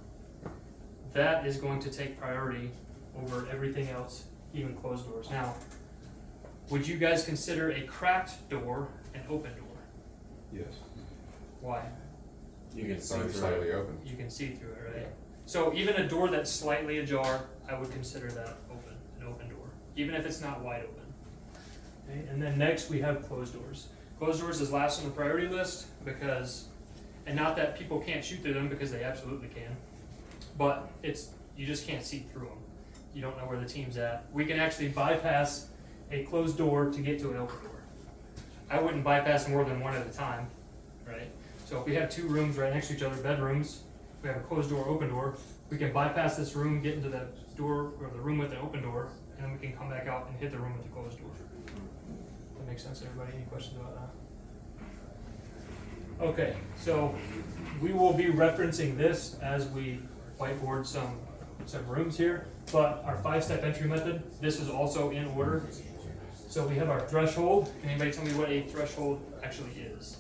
that is going to take priority over everything else, even closed doors. Now, would you guys consider a cracked door an open door? Yes. Why? You can see Slightly open. You can see through it, right? So even a door that's slightly ajar, I would consider that an open door, even if it's not wide open. Okay? And then next we have closed doors. Closed doors is last on the priority list because, and not that people can't shoot through them because they absolutely can, but you just can't see through them. You don't know where the team's at. We can actually bypass a closed door to get to an open door. I wouldn't bypass more than one at a time, right? So if we have 2 rooms right next to each other, bedrooms, we have a closed door, open door, we can bypass this room, get into the door or the room with an open door, and then we can come back out and hit the room with the closed door. That makes sense, everybody? Any questions about that? Okay, so we will be referencing this as we whiteboard some rooms here, but our 5-step entry method, this is also in order. So we have our threshold. Can anybody tell me what a threshold actually is?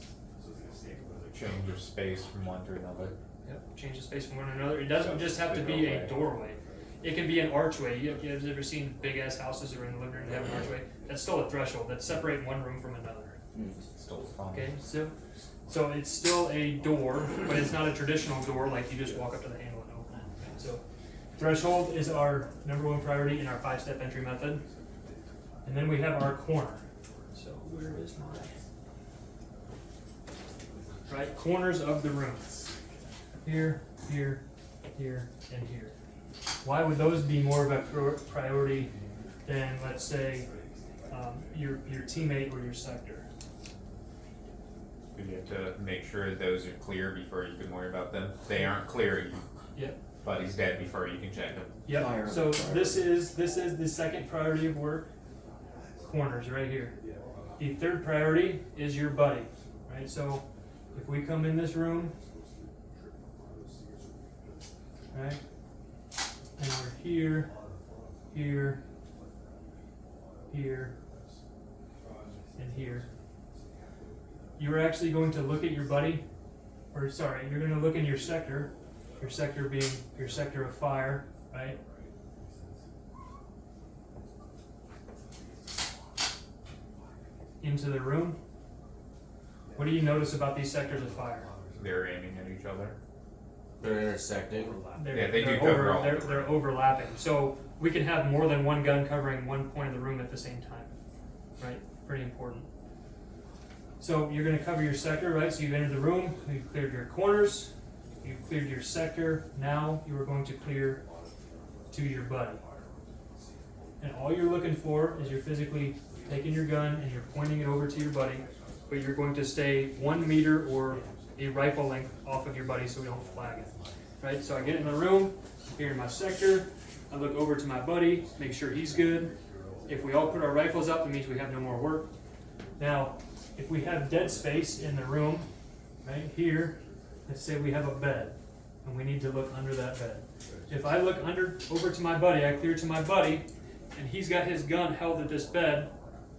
Change of space from one to another. Yep, change the space from one to another. It doesn't just have to be a doorway. It can be an archway. You guys ever seen big ass houses or in the living room that have an archway? That's still a threshold. That's separating one room from another. Still fun. Okay, so it's still a door, but it's not a traditional door like you just walk up to the handle and open it. Okay, so threshold is our number 1 priority in our 5-step entry method. And then we have our corner. So where is mine? Right, corners of the room. Here, here, here, and here. Why would those be more of a priority than, let's say, your teammate or your sector? You have to make sure those are clear before you can worry about them. If they aren't clear, Yep. buddy's dead before you can check them. Yep. So this is the second priority of work. Corners right here. The third priority is your buddy, right? So if we come in this room, right, and we're here, here, here, and here, you're actually going to look at your buddy, or sorry, you're going to look in your sector being your sector of fire, right? Into the room. What do you notice about these sectors of fire? They're aiming at each other. They're intersecting. Yeah, they do cover all of the they're overlapping. So we can have more than one gun covering one point of the room at the same time, right? Pretty important. So you're going to cover your sector, right? So you've entered the room, you've cleared your corners, you've cleared your sector. Now you are going to clear to your buddy. And all you're looking for is you're physically taking your gun and you're pointing it over to your buddy, but you're going to stay 1 meter or a rifle length off of your buddy so we don't flag it, right? So I get in the room, here in my sector, I look over to my buddy, make sure he's good. If we all put our rifles up, it means we have no more work. Now, if we have dead space in the room, right here, let's say we have a bed, and we need to look under that bed. If I look over to my buddy, I clear to my buddy, and he's got his gun held at this bed,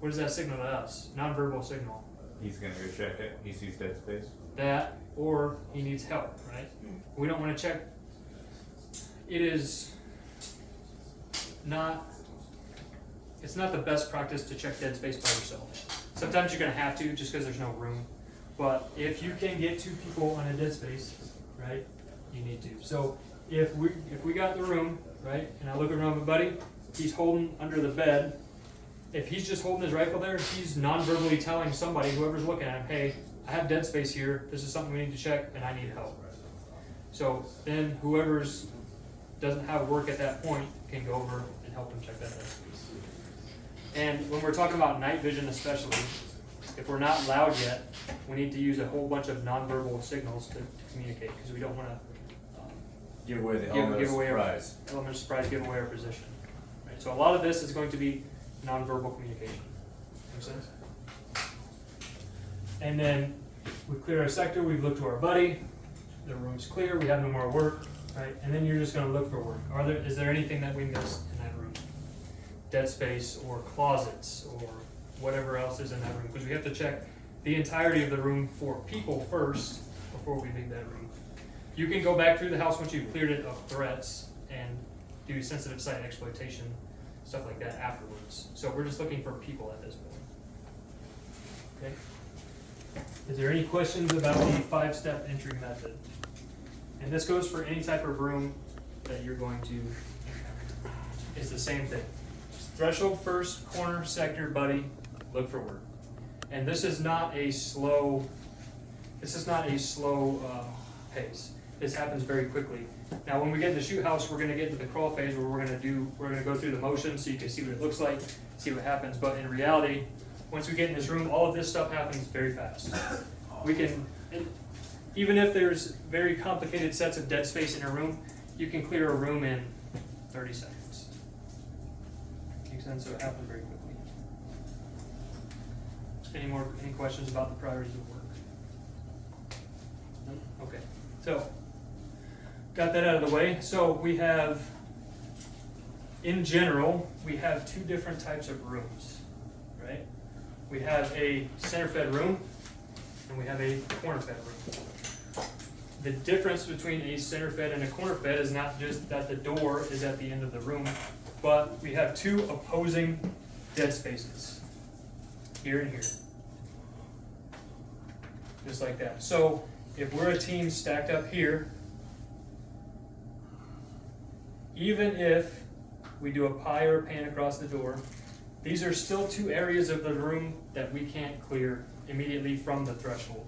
what does that signal to us? Nonverbal signal. He's gonna go check it. He sees dead space. That, or he needs help, right? We don't want to check. It is not, it's not the best practice to check dead space by yourself. Sometimes you're going to have to just because there's no room. But if you can get 2 people on a dead space, right, you need to. So if we got the room, right, and I look around my buddy, he's holding under the bed. If he's just holding his rifle there, he's non-verbally telling somebody, whoever's looking at him, hey, I have dead space here, this is something we need to check, and I need help. So then whoever's doesn't have work at that point can go over and help him check that dead space. And when we're talking about night vision especially, if we're not loud yet, we need to use a whole bunch of nonverbal signals to communicate, because we don't want to Give away the give element of away surprise. element of surprise, give away our position. Right? So a lot of this is going to be nonverbal communication. Make sense? And then we clear our sector, we've looked to our buddy, the room's clear, we have no more work, right? And then you're just going to look for work. Is there anything that we missed in that room? Dead space or closets or whatever else is in that room, because we have to check the entirety of the room for people first before we leave that room. You can go back through the house once you've cleared it of threats and do sensitive site exploitation, stuff like that afterwards. So we're just looking for people at this point. Okay. Is there any questions about the 5-step entry method? And this goes for any type of room that you're going to encounter. It's the same thing. Threshold first, corner, sector, buddy, look for work. And this is not a slow pace. This happens very quickly. Now when we get in the shoot house, we're gonna get into the crawl phase where we're gonna go through the motion so you can see what it looks like, see what happens. But in reality, once we get in this room, all of this stuff happens very fast. We can, even if there's very complicated sets of dead space in a room, you can clear a room in 30 seconds. Makes sense? So it happens very quickly. Any questions about the priorities of work? No? Okay. So, got that out of the way. So we have, in general, we have 2 different types of rooms, right? We have a center-fed room, and we have a corner-fed room. The difference between a center-fed and a corner-fed is not just that the door is at the end of the room, but we have 2 opposing dead spaces, here and here. Just like that. So, if we're a team stacked up here, even if we do a pie or a pan across the door, these are still 2 areas of the room that we can't clear immediately from the threshold.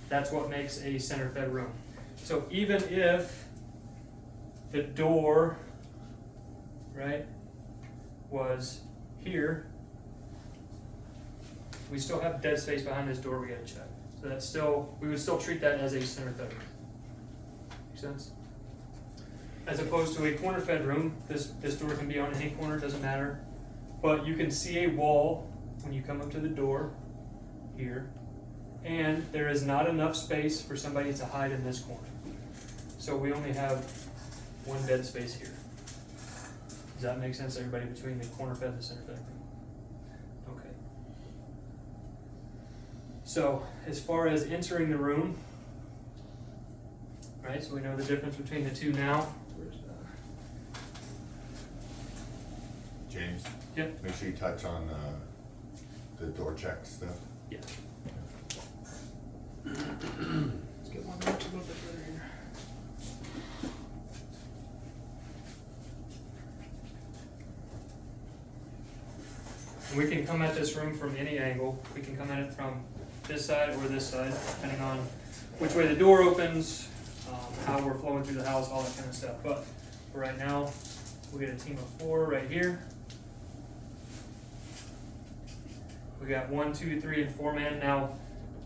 That's what makes a center-fed room. So even if the door, right, was here, we still have dead space behind this door we gotta check. So that's still, we would still treat that as a center-fed room. Make sense? As opposed to a corner-fed room, this door can be on any corner, doesn't matter. But you can see a wall when you come up to the door here, and there is not enough space for somebody to hide in this corner. So we only have 1 dead space here. Does that make sense, everybody, between the corner-fed and the center-fed room? Okay. So, as far as entering the room, right, so we know the difference between the 2 now. James? Yep. Make sure you touch on the door check stuff. Yeah. Let's get one more to a little bit better here. And we can come at this room from any angle. We can come at it from this side or this side, depending on which way the door opens, how we're flowing through the house, all that kind of stuff. But for right now, we'll get a team of 4 right here. We got 1, 2, 3, and 4 man. Now,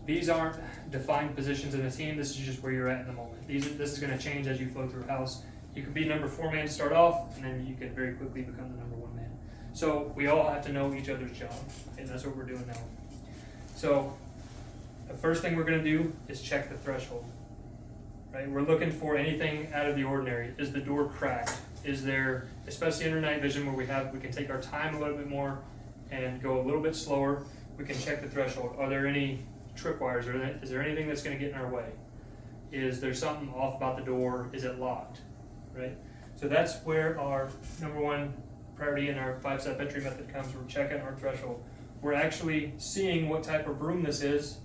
these aren't defined positions in the team. This is just where you're at in the moment. This is going to change as you flow through a house. You could be number 4 man to start off, and then you can very quickly become the number 1 man. So we all have to know each other's job, and that's what we're doing now. So the first thing we're going to do is check the threshold. Right? We're looking for anything out of the ordinary. Is the door cracked? Is there, especially under night vision where we can take our time a little bit more and go a little bit slower, we can check the threshold. Are there any tripwires? Is there anything that's going to get in our way? Is there something off about the door? Is it locked? Right? So that's where our number 1 priority in our 5-step entry method comes. We're checking our threshold. We're actually seeing what type of room this is,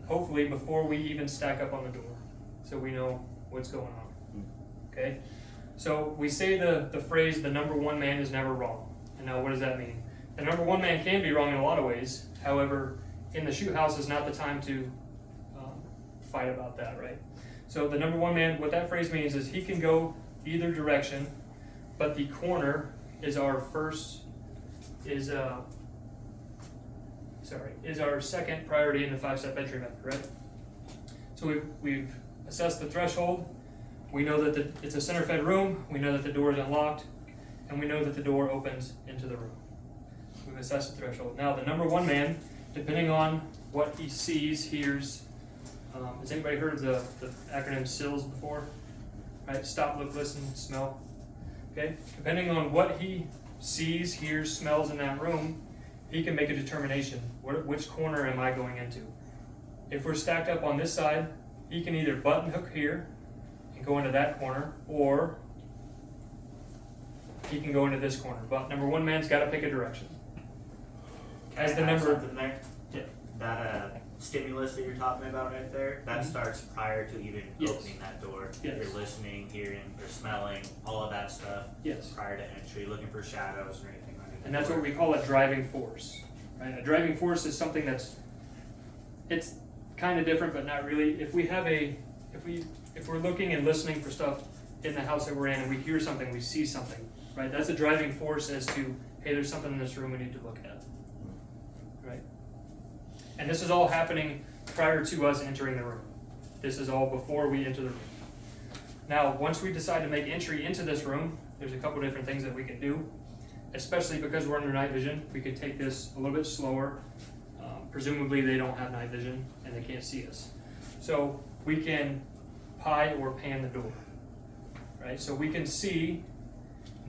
hopefully before we even stack up on the door, so we know what's going on. Okay? So we say the phrase, the number 1 man is never wrong. And now what does that mean? The number 1 man can be wrong in a lot of ways. However, in the shoot house is not the time to fight about that, right? So the number 1 man, what that phrase means is he can go either direction, but the corner is our second priority in the 5-step entry method, right? So we've assessed the threshold. We know that it's a center-fed room. We know that the door is unlocked, and we know that the door opens into the room. We've assessed the threshold. Now, the number 1 man, depending on what he sees, hears, has anybody heard of the acronym SILS before? Right? Stop, look, listen, smell. Okay? Depending on what he sees, hears, smells in that room, he can make a determination. Which corner am I going into? If we're stacked up on this side, he can either button hook here and go into that corner, or he can go into this corner. But number 1 man's got to pick a direction. As the number, something there? Yeah. That stimulus that you're talking about right there, that starts prior to even Yes. opening that door. Yes. You're listening, hearing, or smelling, all of that stuff. Yes. Prior to entry, looking for shadows or anything like that. and that's what we call a driving force. Right? A driving force is something it's kind of different, but not really. If we're looking and listening for stuff in the house that we're in, and we hear something, we see something, right? That's a driving force as to, hey, there's something in this room we need to look at, right? And this is all happening prior to us entering the room. This is all before we enter the room. Now, once we decide to make entry into this room, there's a couple different things that we can do, especially because we're under night vision. We could take this a little bit slower. Presumably they don't have night vision and they can't see us. So we can pie or pan the door, right? So we can see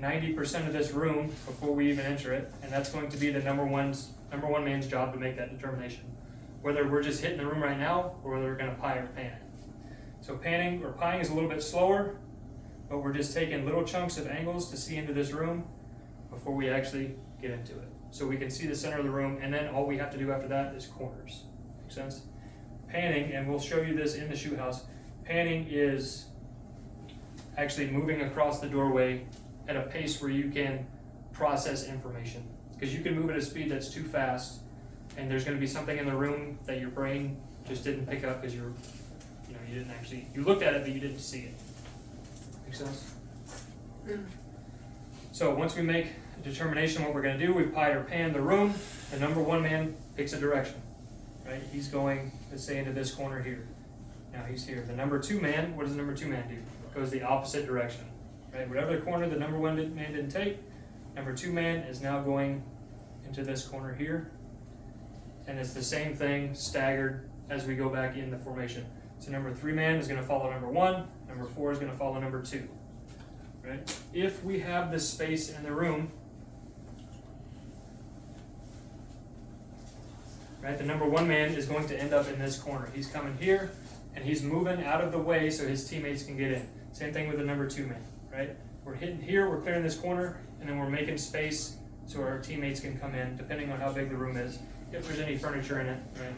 90% of this room before we even enter it, and that's going to be the number one man's job to make that determination. Whether we're just hitting the room right now or whether we're gonna pie or pan it. So panning or pieing is a little bit slower, but we're just taking little chunks of angles to see into this room before we actually get into it. So we can see the center of the room, and then all we have to do after that is corners. Make sense? Panning, and we'll show you this in the shoot house, panning is actually moving across the doorway at a pace where you can process information. Because you can move at a speed that's too fast, and there's gonna be something in the room that your brain just didn't pick up because you looked at it, but you didn't see it. Make sense? So once we make a determination what we're going to do, we pie or pan the room. The number 1 man picks a direction, right? He's going, let's say, into this corner here. Now he's here. The number 2 man, what does the number 2 man do? Goes the opposite direction, right? Whatever the corner the number 1 man didn't take, number 2 man is now going into this corner here. And it's the same thing, staggered, as we go back in the formation. So number 3 man is going to follow number 1. Number 4 is going to follow number 2. Right? If we have this space in the room, right, the number 1 man is going to end up in this corner. He's coming here, and he's moving out of the way so his teammates can get in. Same thing with the number 2 man, right? We're hitting here, we're clearing this corner, and then we're making space so our teammates can come in, depending on how big the room is, if there's any furniture in it, right?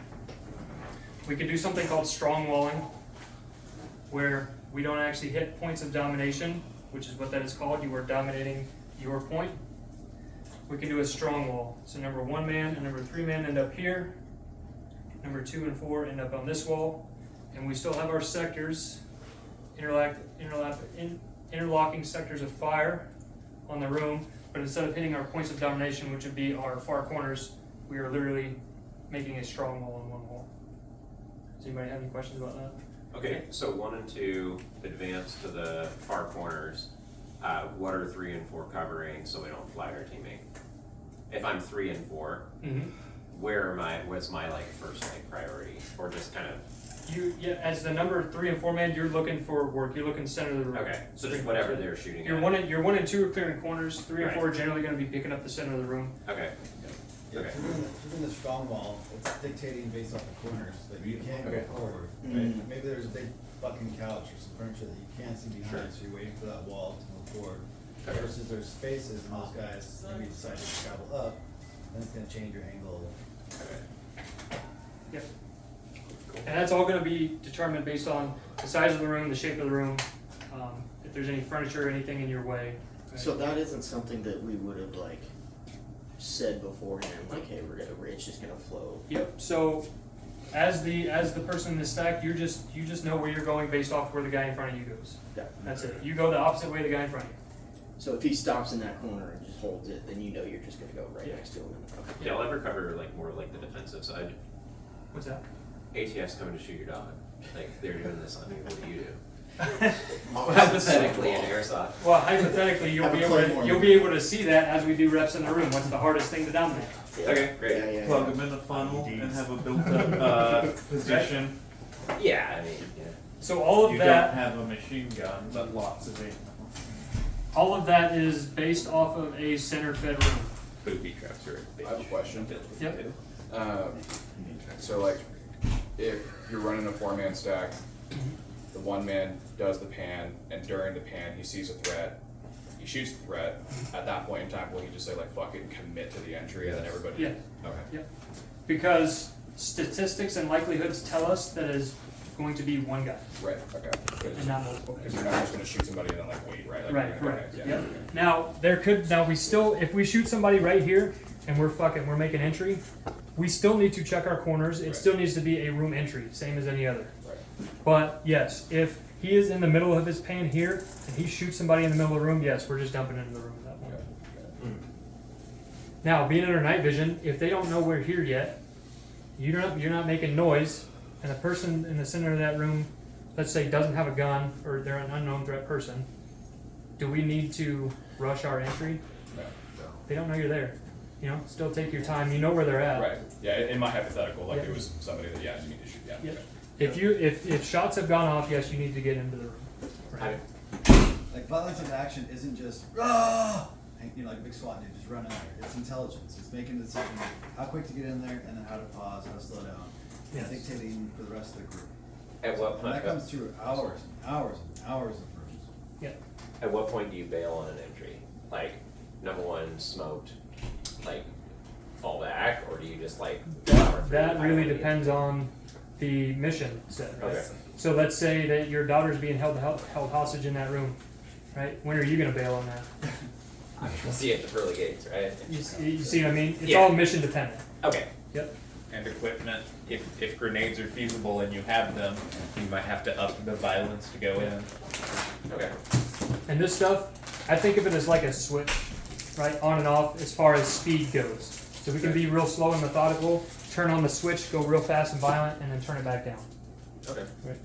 We could do something called strong walling, where we don't actually hit points of domination, which is what that is called. You are dominating your point. we can do a strong wall. So number 1 man and number 3 man end up here. Number 2 and 4 end up on this wall. And we still have our sectors, interlocking sectors of fire on the room. But instead of hitting our points of domination, which would be our far corners, we are literally making a strong wall on one wall. Does anybody have any questions about that? Okay, so 1 and 2 advance to the far corners. What are 3 and 4 covering so we don't flag our teammate? If I'm 3 and 4, what's my like first like priority, or just kind of? As the number 3 and 4 man, you're looking for work. You're looking center of the room. Okay, so just whatever they're shooting Your at. 1 and 2 are clearing corners. 3 and 4 are generally going to be picking up the center of the room. Okay. Yeah, Okay. even the strong wall, it's dictating based off the corners, that you can't go forward, right? Mm. Maybe there's a big fucking couch or some furniture that you can't see behind, Sure. so you're waiting for that wall to move forward. Okay. Versus there's spaces and those guys maybe decide to travel up, then it's gonna change your angle. Okay. Yep. And that's all going to be determined based on the size of the room, the shape of the room, if there's any furniture or anything in your way. Right? So that isn't something that we would have like said beforehand, like, hey, it's just gonna flow. Yep. So as the person in the stack, you just know where you're going based off where the guy in front of you goes. Yeah. That's it. You go the opposite way the guy in front of you. So if he stops in that corner and just holds it, then you know you're just gonna go right next to him. Okay. Yeah, I'll ever cover like more like the defensive side. What's that? ATF's coming to shoot your dog. Like they're doing this on me. What do you do? Hypothetically, in airsoft. Well, hypothetically, you'll be able to see that as we do reps in the room. What's the hardest thing to dominate? Yeah. Okay, great. Yeah. Plug them in the funnel and have a built-up position. Yeah, I mean, yeah. So all of You that. don't have a machine gun, but lots of ammo. All of that is based off of a center-fed room. Booby traps are a bitch. I have a question. Yep. So like, if you're running a 4-man stack, the 1 man does the pan, and during the pan he sees a threat, he shoots the threat. At that point in time, will he just say like, fuck it, and commit to the entry, and then everybody? Yeah. Okay. Yep. Because statistics and likelihoods tell us that is going to be one guy Right. Okay. and not multiple Because guys. you're not just gonna shoot somebody and then like wait, right? Like, Right, you're gonna- correct. okay, yeah. Yep. Now if we shoot somebody right here and we're making entry, we still need to check our corners. It Right. still needs to be a room entry, same as any other. Right. But yes, if he is in the middle of his pan here and he shoots somebody in the middle of the room, yes, we're just dumping into the room at that point. Okay. Now, being under night vision, if they don't know we're here yet, you're not making noise, and the person in the center of that room, let's say, doesn't have a gun or they're an unknown threat person, do we need to rush our entry? No. They don't know you're there. Still take your time. You know where they're at. Right. Yeah. In my hypothetical, like Yeah. it was somebody that you need to shoot. Yeah. Yep. Okay. If shots have gone off, yes, you need to get into the room. Right. Like violence of action isn't just, like a big SWAT dude, just running there. It's intelligence. It's making the decision, how quick to get in there, and then how to pause, how to slow down. Yes. Dictating for the rest of the group. At what And point? that comes through hours and hours and hours of rooms. Yeah. At what point do you bail on an entry? Like, number 1, smoked, like, fall back, or do you just like? power through That the really final depends on the mission set, right? Okay. So let's say that your daughter's being held hostage in that room, right? When are you gonna bail on that? We'll see at the pearly gates, right? You see what I mean? It's Yeah. all mission dependent. Okay. Yep. And equipment, if grenades are feasible and you have them, you might have to up the violence to go in. Okay. And this stuff, I think of it as like a switch, right? On and off as far as speed goes. So we can be real slow and methodical, turn on the switch, go real fast and violent, and then turn it back down. Okay. Right.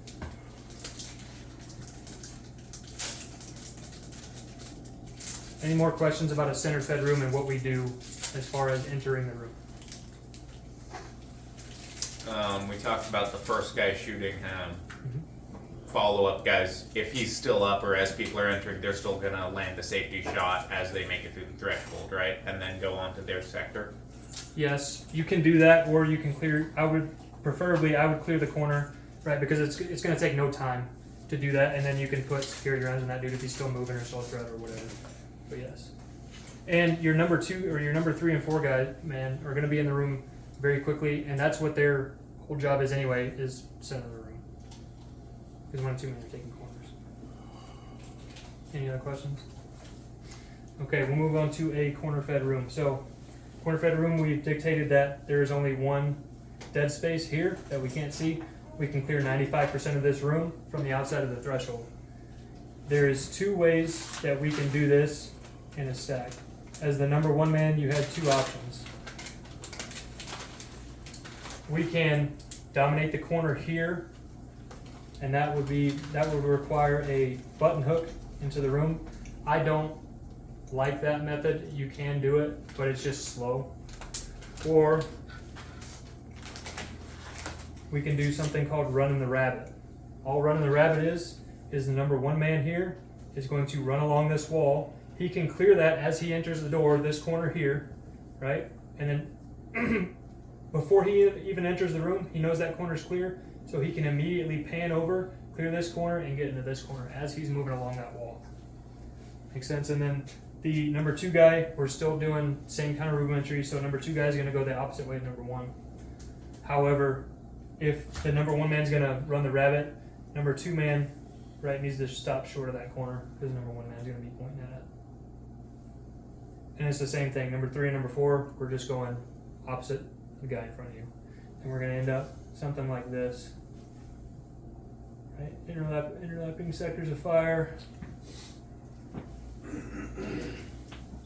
Any more questions about a center fed room and what we do as far as entering the room? We talked about the first guy shooting him. Follow-up guys, if he's still up or as people are entering, they're still gonna land a safety shot as they make it through the threshold, right? And then go on to their sector. Yes, you can do that, or you can clear. I would clear the corner, right? Because it's going to take no time to do that, and then you can put security rounds on that dude if he's still moving or still a threat or whatever. But yes, and your number 2 or your number 3 and 4 guys, man, are going to be in the room very quickly, and that's what their whole job is anyway, is center of the room. Because 1 and 2 men are taking corners. Any other questions? Okay, we'll move on to a corner fed room. So, corner fed room, we've dictated that there is only one dead space here that we can't see. We can clear 95% of this room from the outside of the threshold. There is two ways that we can do this in a stack. As the number one man, you had two options. We can dominate the corner here, and that would require a button hook into the room. I don't like that method. You can do it, but it's just slow. Or we can do something called running the rabbit. All running the rabbit is the number one man here is going to run along this wall. He can clear that as he enters the door, this corner here, right? And then before he even enters the room, he knows that corner is clear, so he can immediately pan over, clear this corner, and get into this corner as he's moving along that wall. Makes sense? And then the number two guy, we're still doing same kind of rudimentary, so number two guy is going to go the opposite way of number one. However, if the number one man's going to run the rabbit, number two man, right, needs to stop short of that corner because number one man's going to be pointing at it. And it's the same thing. Number three and number four, we're just going opposite the guy in front of you. And we're going to end up something like this. Right? Interlapping sectors of fire.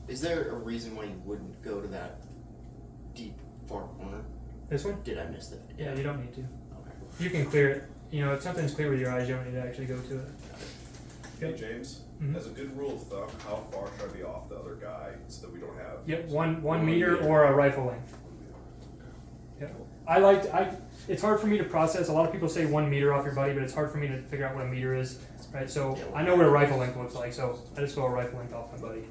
Is there a reason why you wouldn't go to that deep far corner? This one? Did I miss that? Yeah, you don't need to. Okay. You can clear it. You know, if something's clear with your eyes, you don't need to actually go to it. Hey James, Mhm. as a good rule of thumb, how far should I be off the other guy so that we don't have? Yep, one meter or a rifle length. Yep. It's hard for me to process. A lot of people say 1 meter off your buddy, but it's hard for me to figure out what a meter is, right? So I know what a rifle length looks like, so I just go a rifle length off my buddy.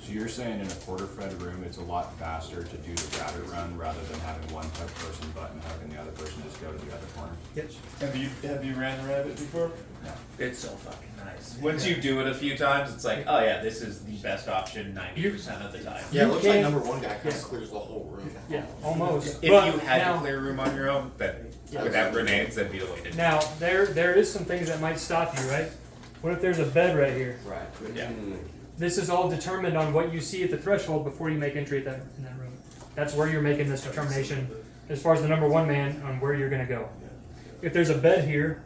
So you're saying in a quarter fed room, it's a lot faster to do the rabbit run rather than having one person button hook and the other person just go to the other corner? Yep. Have you ran rabbit before? No. It's so fucking nice. Once you do it a few times, it's like, oh yeah, this is the best option 90% of the time. Yeah, it You looks can- like number one guy kind yeah. of clears the whole room. Yeah, almost. If But you had now, to clear a room on your own, then without grenades, that'd be the way to do it. now there is some things that might stop you, right? What if there's a bed right here? Right. Yeah. This is all determined on what you see at the threshold before you make entry in that room. That's where you're making this determination as far as the number one man on where you're going to go. If there's a bed here,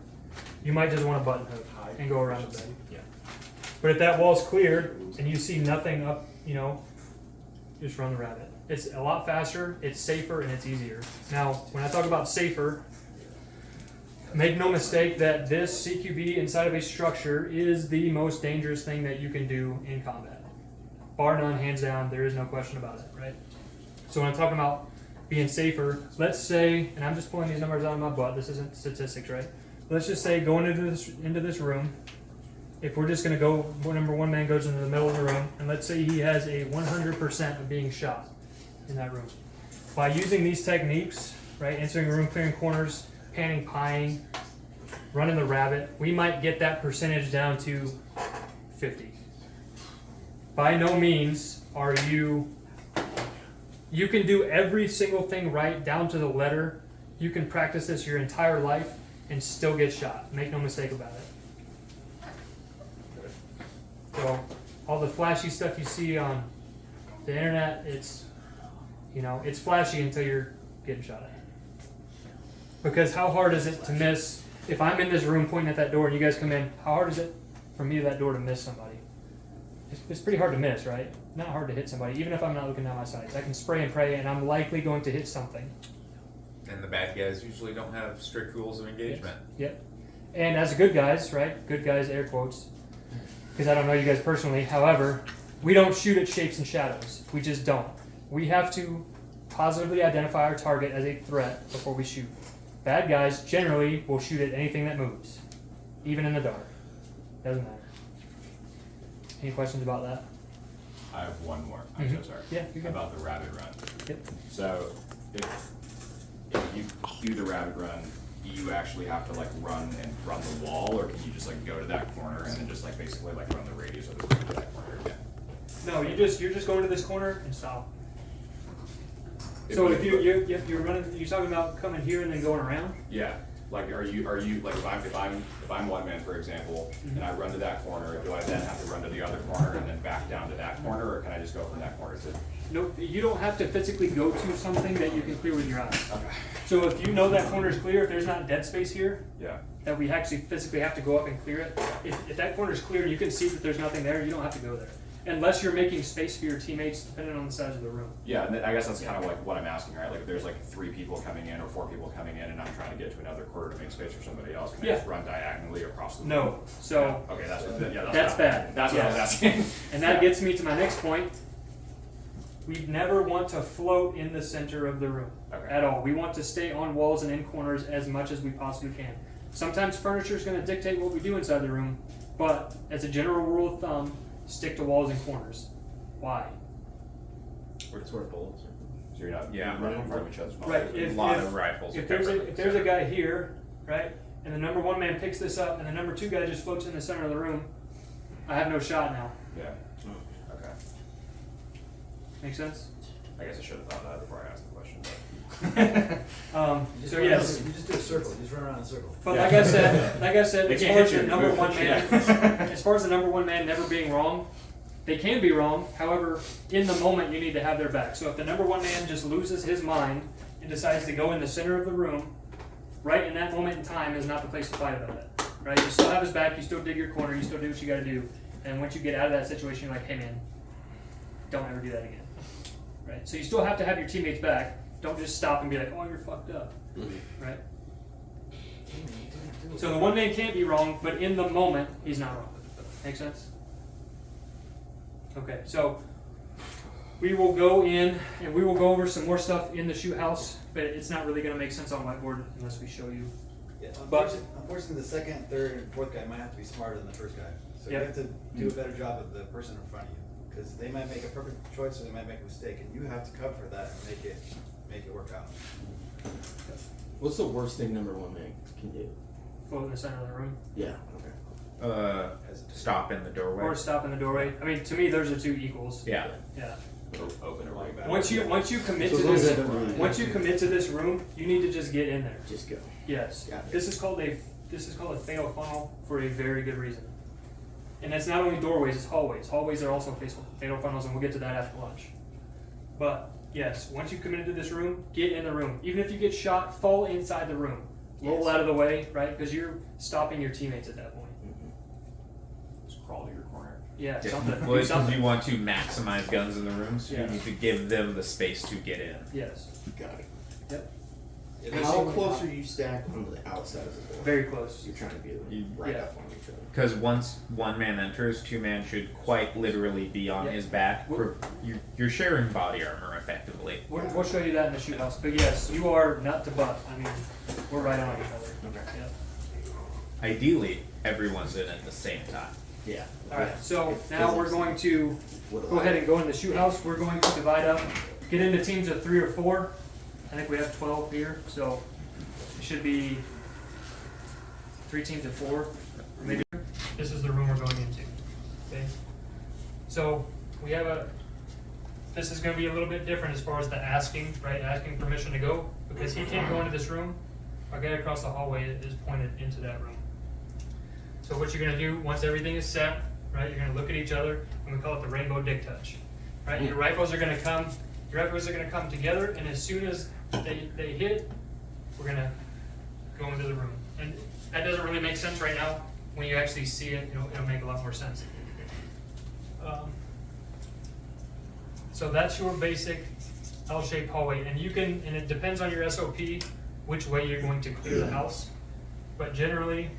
you might just want a button hook and go around the bed. Yeah. But if that wall's cleared and you see nothing up, just run the rabbit. It's a lot faster, it's safer, and it's easier. Now, when I talk about safer, make no mistake that this CQB inside of a structure is the most dangerous thing that you can do in combat. Bar none, hands down, there is no question about it, right? So when I'm talking about being safer, let's say, and I'm just pulling these numbers out of my butt, this isn't statistics, right? Let's just say going into this room, if we're just gonna go, number one man goes into the middle of the room, and let's say he has a 100% of being shot in that room. By using these techniques, right, entering the room, clearing corners, panning, pieing, running the rabbit, we might get that percentage down to 50. By no means are you can do every single thing right down to the letter. You can practice this your entire life and still get shot. Make no mistake about it. So all the flashy stuff you see on the internet, it's flashy until you're getting shot at. Because how hard is it to miss? If I'm in this room pointing at that door and you guys come in, how hard is it for me to that door to miss somebody? It's pretty hard to miss, right? Not hard to hit somebody, even if I'm not looking down my sights. I can spray and pray and I'm likely going to hit something. And the bad guys usually don't have strict rules of engagement. Yep. And as good guys, right? Good guys, air quotes. Because I don't know you guys personally. However, we don't shoot at shapes and shadows. We just don't. We have to positively identify our target as a threat before we shoot. Bad guys generally will shoot at anything that moves, even in the dark. Doesn't matter. Any questions about that? I have one more. I'm so sorry. Yeah, you're good. About the rabbit run. Yep. So if you do the rabbit run, you actually have to run the wall, or can you just go to that corner and then just basically run the radius of the room to that corner again? No, you're just going to this corner and stop. So if you're running, you're talking about coming here and then going around. Yeah. Like, are you, like, if I'm one man, for example, and I run to that corner, do I then have to run to the other corner and then back down to that corner, or can I just go from that corner to? No, you don't have to physically go to something that you can clear with your eyes. Okay. So if you know that corner is clear, if there's not dead space here, Yeah. that we actually physically have to go up and clear it, if that corner is clear and you can see that there's nothing there, you don't have to go there. Unless you're making space for your teammates, depending on the size of the room. Yeah, and I guess that's kind of like what I'm asking, right? Like, if there's like 3 people coming in or 4 people coming in, and I'm trying to get to another quarter to make space for somebody else, can I just run diagonally across the room? No, so Okay, that's that's bad. That's what I was Yes. asking. And that gets me to my next point. We never want to float in the center of the room Okay. at all. We want to stay on walls and in corners as much as we possibly can. Sometimes furniture is going to dictate what we do inside the room, but as a general rule of thumb, stick to walls and corners. Why? It's where bullets are. So you're not Yeah. running in front of each other's mouths. Right. A lot of rifles. If are there's covered. if there's a guy here, right, and the number 1 man picks this up, and the number 2 guy just floats in the center of the room, I have no shot now. Yeah. Okay. Make sense? I guess I should have thought that before I asked the question, but. Just So run yes. around- You just do a circle, you just run around in a circle. But like I said, They as can't far as hit the you. number 1 man, Yeah. as far as the number 1 man never being wrong, they can be wrong. However, in the moment, you need to have their back. So if the number 1 man just loses his mind and decides to go in the center of the room, right in that moment in time is not the place to fight about it. Right? You still have his back. You still dig your corner. You still do what you got to do. And once you get out of that situation, you're like, hey man, don't ever do that again. Right? So you still have to have your teammates back. Don't just stop and be like, oh, you're fucked up. Right? So the 1 man can't be wrong, but in the moment, he's not wrong. Make sense? Okay, so we will go in and we will go over some more stuff in the shoot house, but it's not really going to make sense on whiteboard unless we show you. Yeah, But- unfortunately, the second, third, and fourth guy might have to be smarter than the first guy. So Yep. you have to do a better job of the person in front of you, because they might make a perfect choice or they might make a mistake, and you have to cover for that and make it work out. What's the worst thing number 1 man can do? Float in the center of the room. Yeah. Okay. Stop in the doorway. Or stop in the doorway. I mean, to me, those are 2 equals. Yeah. Yeah. Open or right back. Once you commit So to as long as this, I don't really- once you commit to this room, you need to just get in there. Just go. Yes. Got it. This is called a fatal funnel for a very good reason. And it's not only doorways, it's hallways. Hallways are also fatal funnels, and we'll get to that after lunch. But yes, once you've committed to this room, get in the room. Even if you get shot, fall inside the room. Roll Yes. out of the way, right? Because you're stopping your teammates at that point. Just crawl to your corner. Yeah, Yeah. something. Well, Do because something. you want to maximize guns in the room, so Yeah. you need to give them the space to get in. Yes. Got it. Yep. How close are you stacked on the outside of the door? Very close. You're trying to be You- right yeah. up on each other. Because once 1 man enters, 2 man should quite literally be on Yeah. his back. We're- You're sharing body armor effectively. We'll show you that in the shoot house. But yes, you are nut to butt. I mean, we're right on each other. Okay. Yep. Ideally, everyone's in at the same time. Yeah. All right, so If now we're physics going to would go allow ahead it. and go in the shoot house. We're going to divide up, get into teams of 3 or 4. I think we have 12 here, so it should be 3 teams of 4. Or maybe this is the room we're going into. Okay, so we have this is going to be a little bit different as far as the asking, right? Asking permission to go, because he can't go into this room. Our guy across the hallway is pointed into that room. So what you're going to do once everything is set, right? You're going to look at each other, and we call it the rainbow dick touch, right? Your rifles are going to come. Your rifles are going to come together, and as soon as they hit, we're going to go into the room. And that doesn't really make sense right now. When you actually see it, it'll make a lot more sense. So that's your basic L-shaped hallway, and it depends on your SOP which way you're going to clear the house. But generally,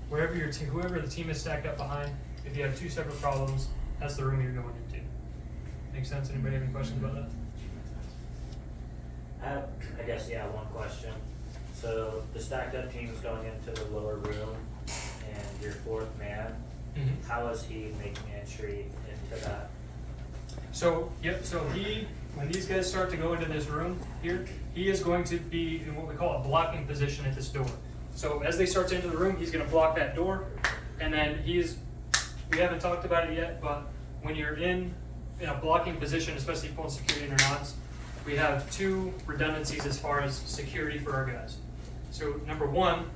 whoever the team is stacked up behind, if you have 2 separate problems, that's the room you're going into. Make sense? Anybody have any questions about that? I guess, yeah, one question. So the stacked up team is going into the lower room, and your 4th man, how is he making entry into that? So, when these guys start to go into this room here, he is going to be in what we call a blocking position at this door. So as they start to enter the room, he's going to block that door, and then we haven't talked about it yet, but when you're in a blocking position, especially pulling security in or not, we have 2 redundancies as far as security for our guys. So number one,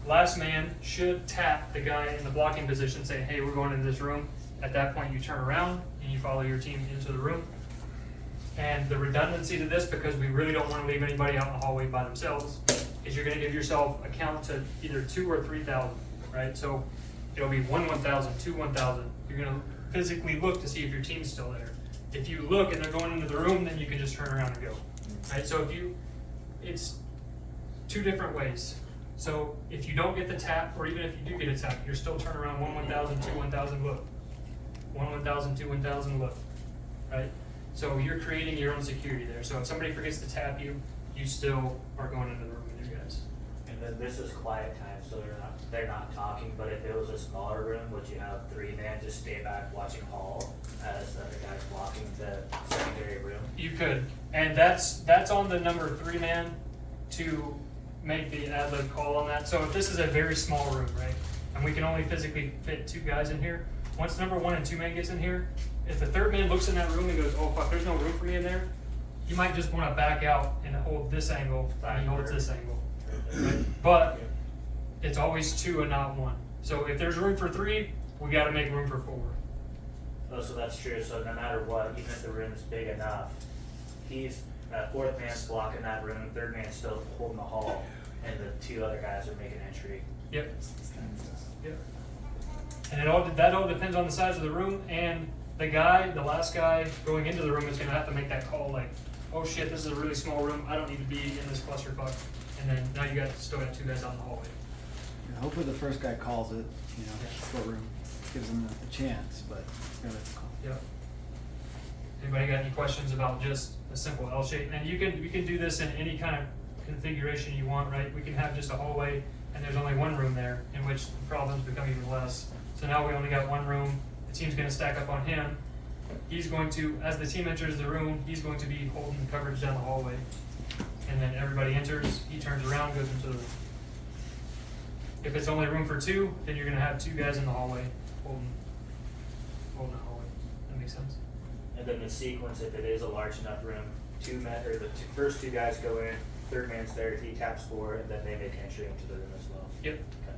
last man should tap the guy in the blocking position, say, hey, we're going into this room. At that point, you turn around and you follow your team into the room. And the redundancy to this, because we really don't want to leave anybody out in the hallway by themselves, is you're going to give yourself a count to either 2 or 3,000, right? So it'll be 1,000, 2, 1,000. You're going to physically look to see if your team's still there. If you look and they're going into the room, then you can just turn around and go, right? So it's 2 different ways. So if you don't get the tap, or even if you do get a tap, you're still turn around 1,000, 2, 1,000, look. 1,000, 2, 1,000, look, right? So you're creating your own security there. So if somebody forgets to tap you, you still are going into the room with your guys. And then this is quiet time, so they're not talking, but if it was a smaller room, would you have 3 men just stay back watching hall as the other guy's walking to secondary room? You could, and that's on the number 3 man to make the ad lib call on that. So if this is a very small room, right, and we can only physically fit 2 guys in here, once number 1 and 2 man gets in here, if the 3rd man looks in that room and goes, oh fuck, there's no room for me in there, you might just want to back out and hold this angle, and he holds this angle, right? But it's always 2 and not 1. So if there's room for 3, we got to make room for 4. Oh, so that's true. So no matter what, even if the room's big enough, that 4th man's blocking that room, 3rd man's still holding the hall, and the 2 other guys are making entry. Yep. Yep. And that all depends on the size of the room, and the last guy going into the room is going to have to make that call like, oh shit, this is a really small room, I don't need to be in this clusterfuck. And then now you still got 2 guys out in the hallway. Yeah, hopefully the first guy calls it, short room, gives them a chance, but you gotta call. Yep. Anybody got any questions about just a simple L shape? And we can do this in any kind of configuration you want, right? We can have just a hallway and there's only 1 room there, in which the problems become even less. So now we only got 1 room. The team's going to stack up on him. He's going to, as the team enters the room, he's going to be holding coverage down the hallway. And then everybody enters, he turns around, goes into the room. If it's only room for 2, then you're going to have 2 guys in the hallway holding the hallway. That makes sense? And then the sequence, if it is a large enough room, the first 2 guys go in, 3rd man's there, he taps 4, and then they make entry into the room as well. Yep. Okay.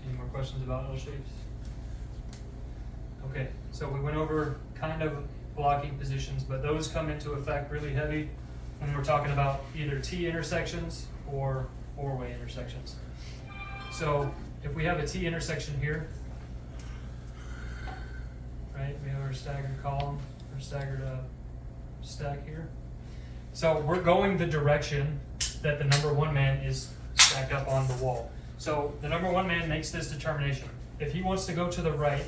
Any more questions about L shapes? Okay, so we went over kind of blocking positions, but those come into effect really heavy when we're talking about either T intersections or 4-way intersections. So if we have a T intersection here, right, we have our staggered column, or staggered stack here. So we're going the direction that the number 1 man is stacked up on the wall. So the number 1 man makes this determination. If he wants to go to the right,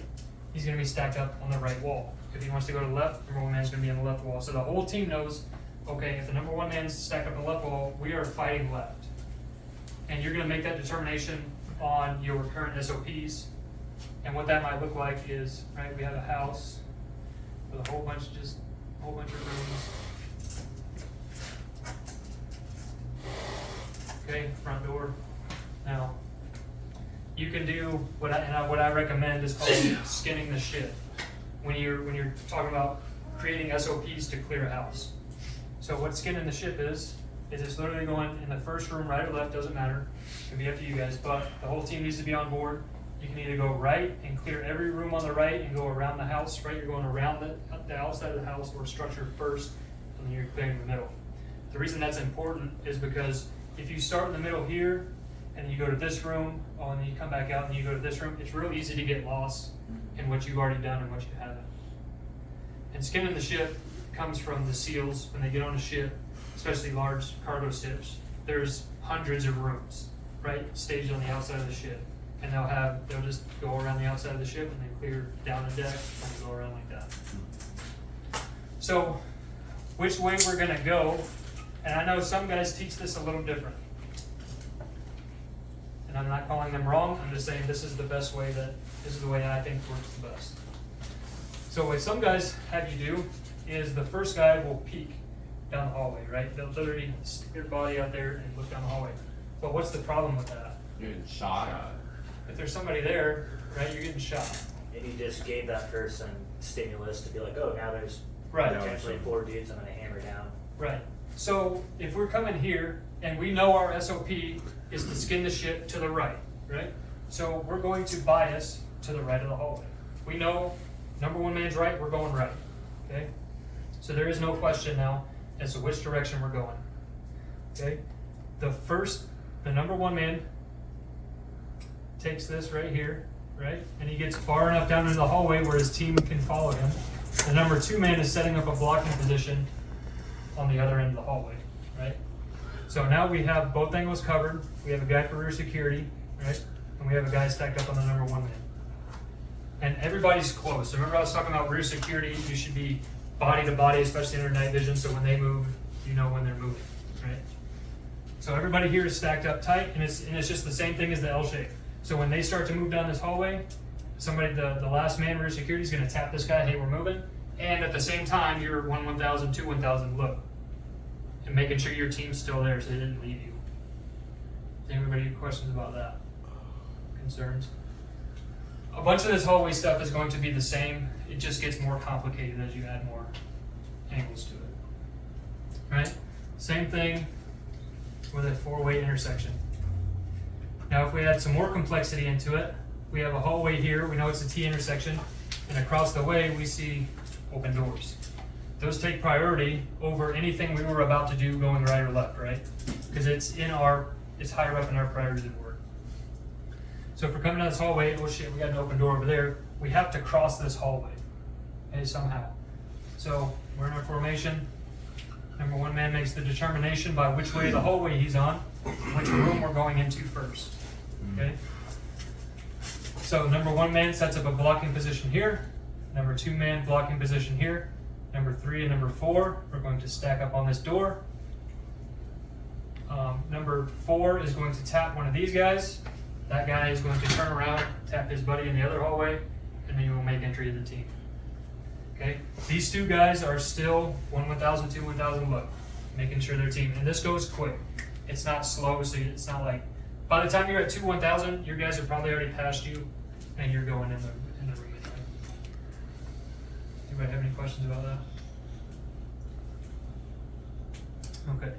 he's going to be stacked up on the right wall. If he wants to go to the left, the number 1 man is going to be on the left wall. So the whole team knows, okay, if the number 1 man is stacked up on the left wall, we are fighting left. And you're going to make that determination on your current SOPs. And what that might look like is, right, we have a house with a whole bunch of rooms. Okay, front door. Now, you can do what I recommend is called skinning the shit. When you're talking about creating SOPs to clear a house. So what skinning the ship is it's literally going in the first room, right or left, doesn't matter. It can be up to you guys, but the whole team needs to be on board. You can either go right and clear every room on the right and go around the house, right? You're going around the outside of the house or structure first, and then you're clearing the middle. The reason that's important is because if you start in the middle here, and you go to this room, and then you come back out and you go to this room, it's real easy to get lost in what you've already done and what you haven't. And skinning the ship comes from the SEALs when they get on a ship, especially large cargo ships. There's hundreds of rooms, right, staged on the outside of the ship. And they'll just go around the outside of the ship and then clear down the deck and go around like that. So, which way we're gonna go, and I know some guys teach this a little different. And I'm not calling them wrong, I'm just saying this is the way I think works the best. So what some guys have you do is the first guy will peek down the hallway, right? They'll literally stick their body out there and look down the hallway. But what's the problem with that? You're getting shot. If there's somebody there, right, you're getting shot. And you just gave that person stimulus to be like, oh, now there's Right. potentially 4 dudes I'm going to hammer down. Right. So if we're coming here and we know our SOP is to skin the ship to the right, right? So we're going to bias to the right of the hallway. We know number one man's right, we're going right, okay? So there is no question now as to which direction we're going, okay? The number one man takes this right here, right? And he gets far enough down into the hallway where his team can follow him. The number two man is setting up a blocking position on the other end of the hallway, right? So now we have both angles covered. We have a guy for rear security, right? And we have a guy stacked up on the number one man. And everybody's close. So remember I was talking about rear security, you should be body to body, especially under night vision, so when they move, you know when they're moving, right? So everybody here is stacked up tight, and it's just the same thing as the L shape. So when they start to move down this hallway, somebody, the last man rear security is gonna tap this guy, hey, we're moving. And at the same time, you're 1,000, 2,000, look. And making sure your team's still there so they didn't leave you. Anybody have questions about that? Concerns? A bunch of this hallway stuff is going to be the same. It just gets more complicated as you add more angles to it. Right? Same thing with a four-way intersection. Now if we add some more complexity into it, we have a hallway here, we know it's a T intersection, and across the way we see open doors. Those take priority over anything we were about to do going right or left, right? Because it's higher up in our priorities of work. So if we're coming down this hallway, oh shit, we got an open door over there, we have to cross this hallway, okay, somehow. So we're in our formation. Number one man makes the determination by which way of the hallway he's on, which room we're going into first, okay? So number one man sets up a blocking position here. Number two man blocking position here. Number three and number four are going to stack up on this door. Number four is going to tap one of these guys. That guy is going to turn around, tap his buddy in the other hallway, and then you will make entry to the team. Okay? These two guys are still 1,000, 2,000 look, making sure they're team. And this goes quick. It's not slow, so it's not like, by the time you're at 1,000, your guys are probably already past you, and you're going in the room anyway. Anybody have any questions about that? Okay.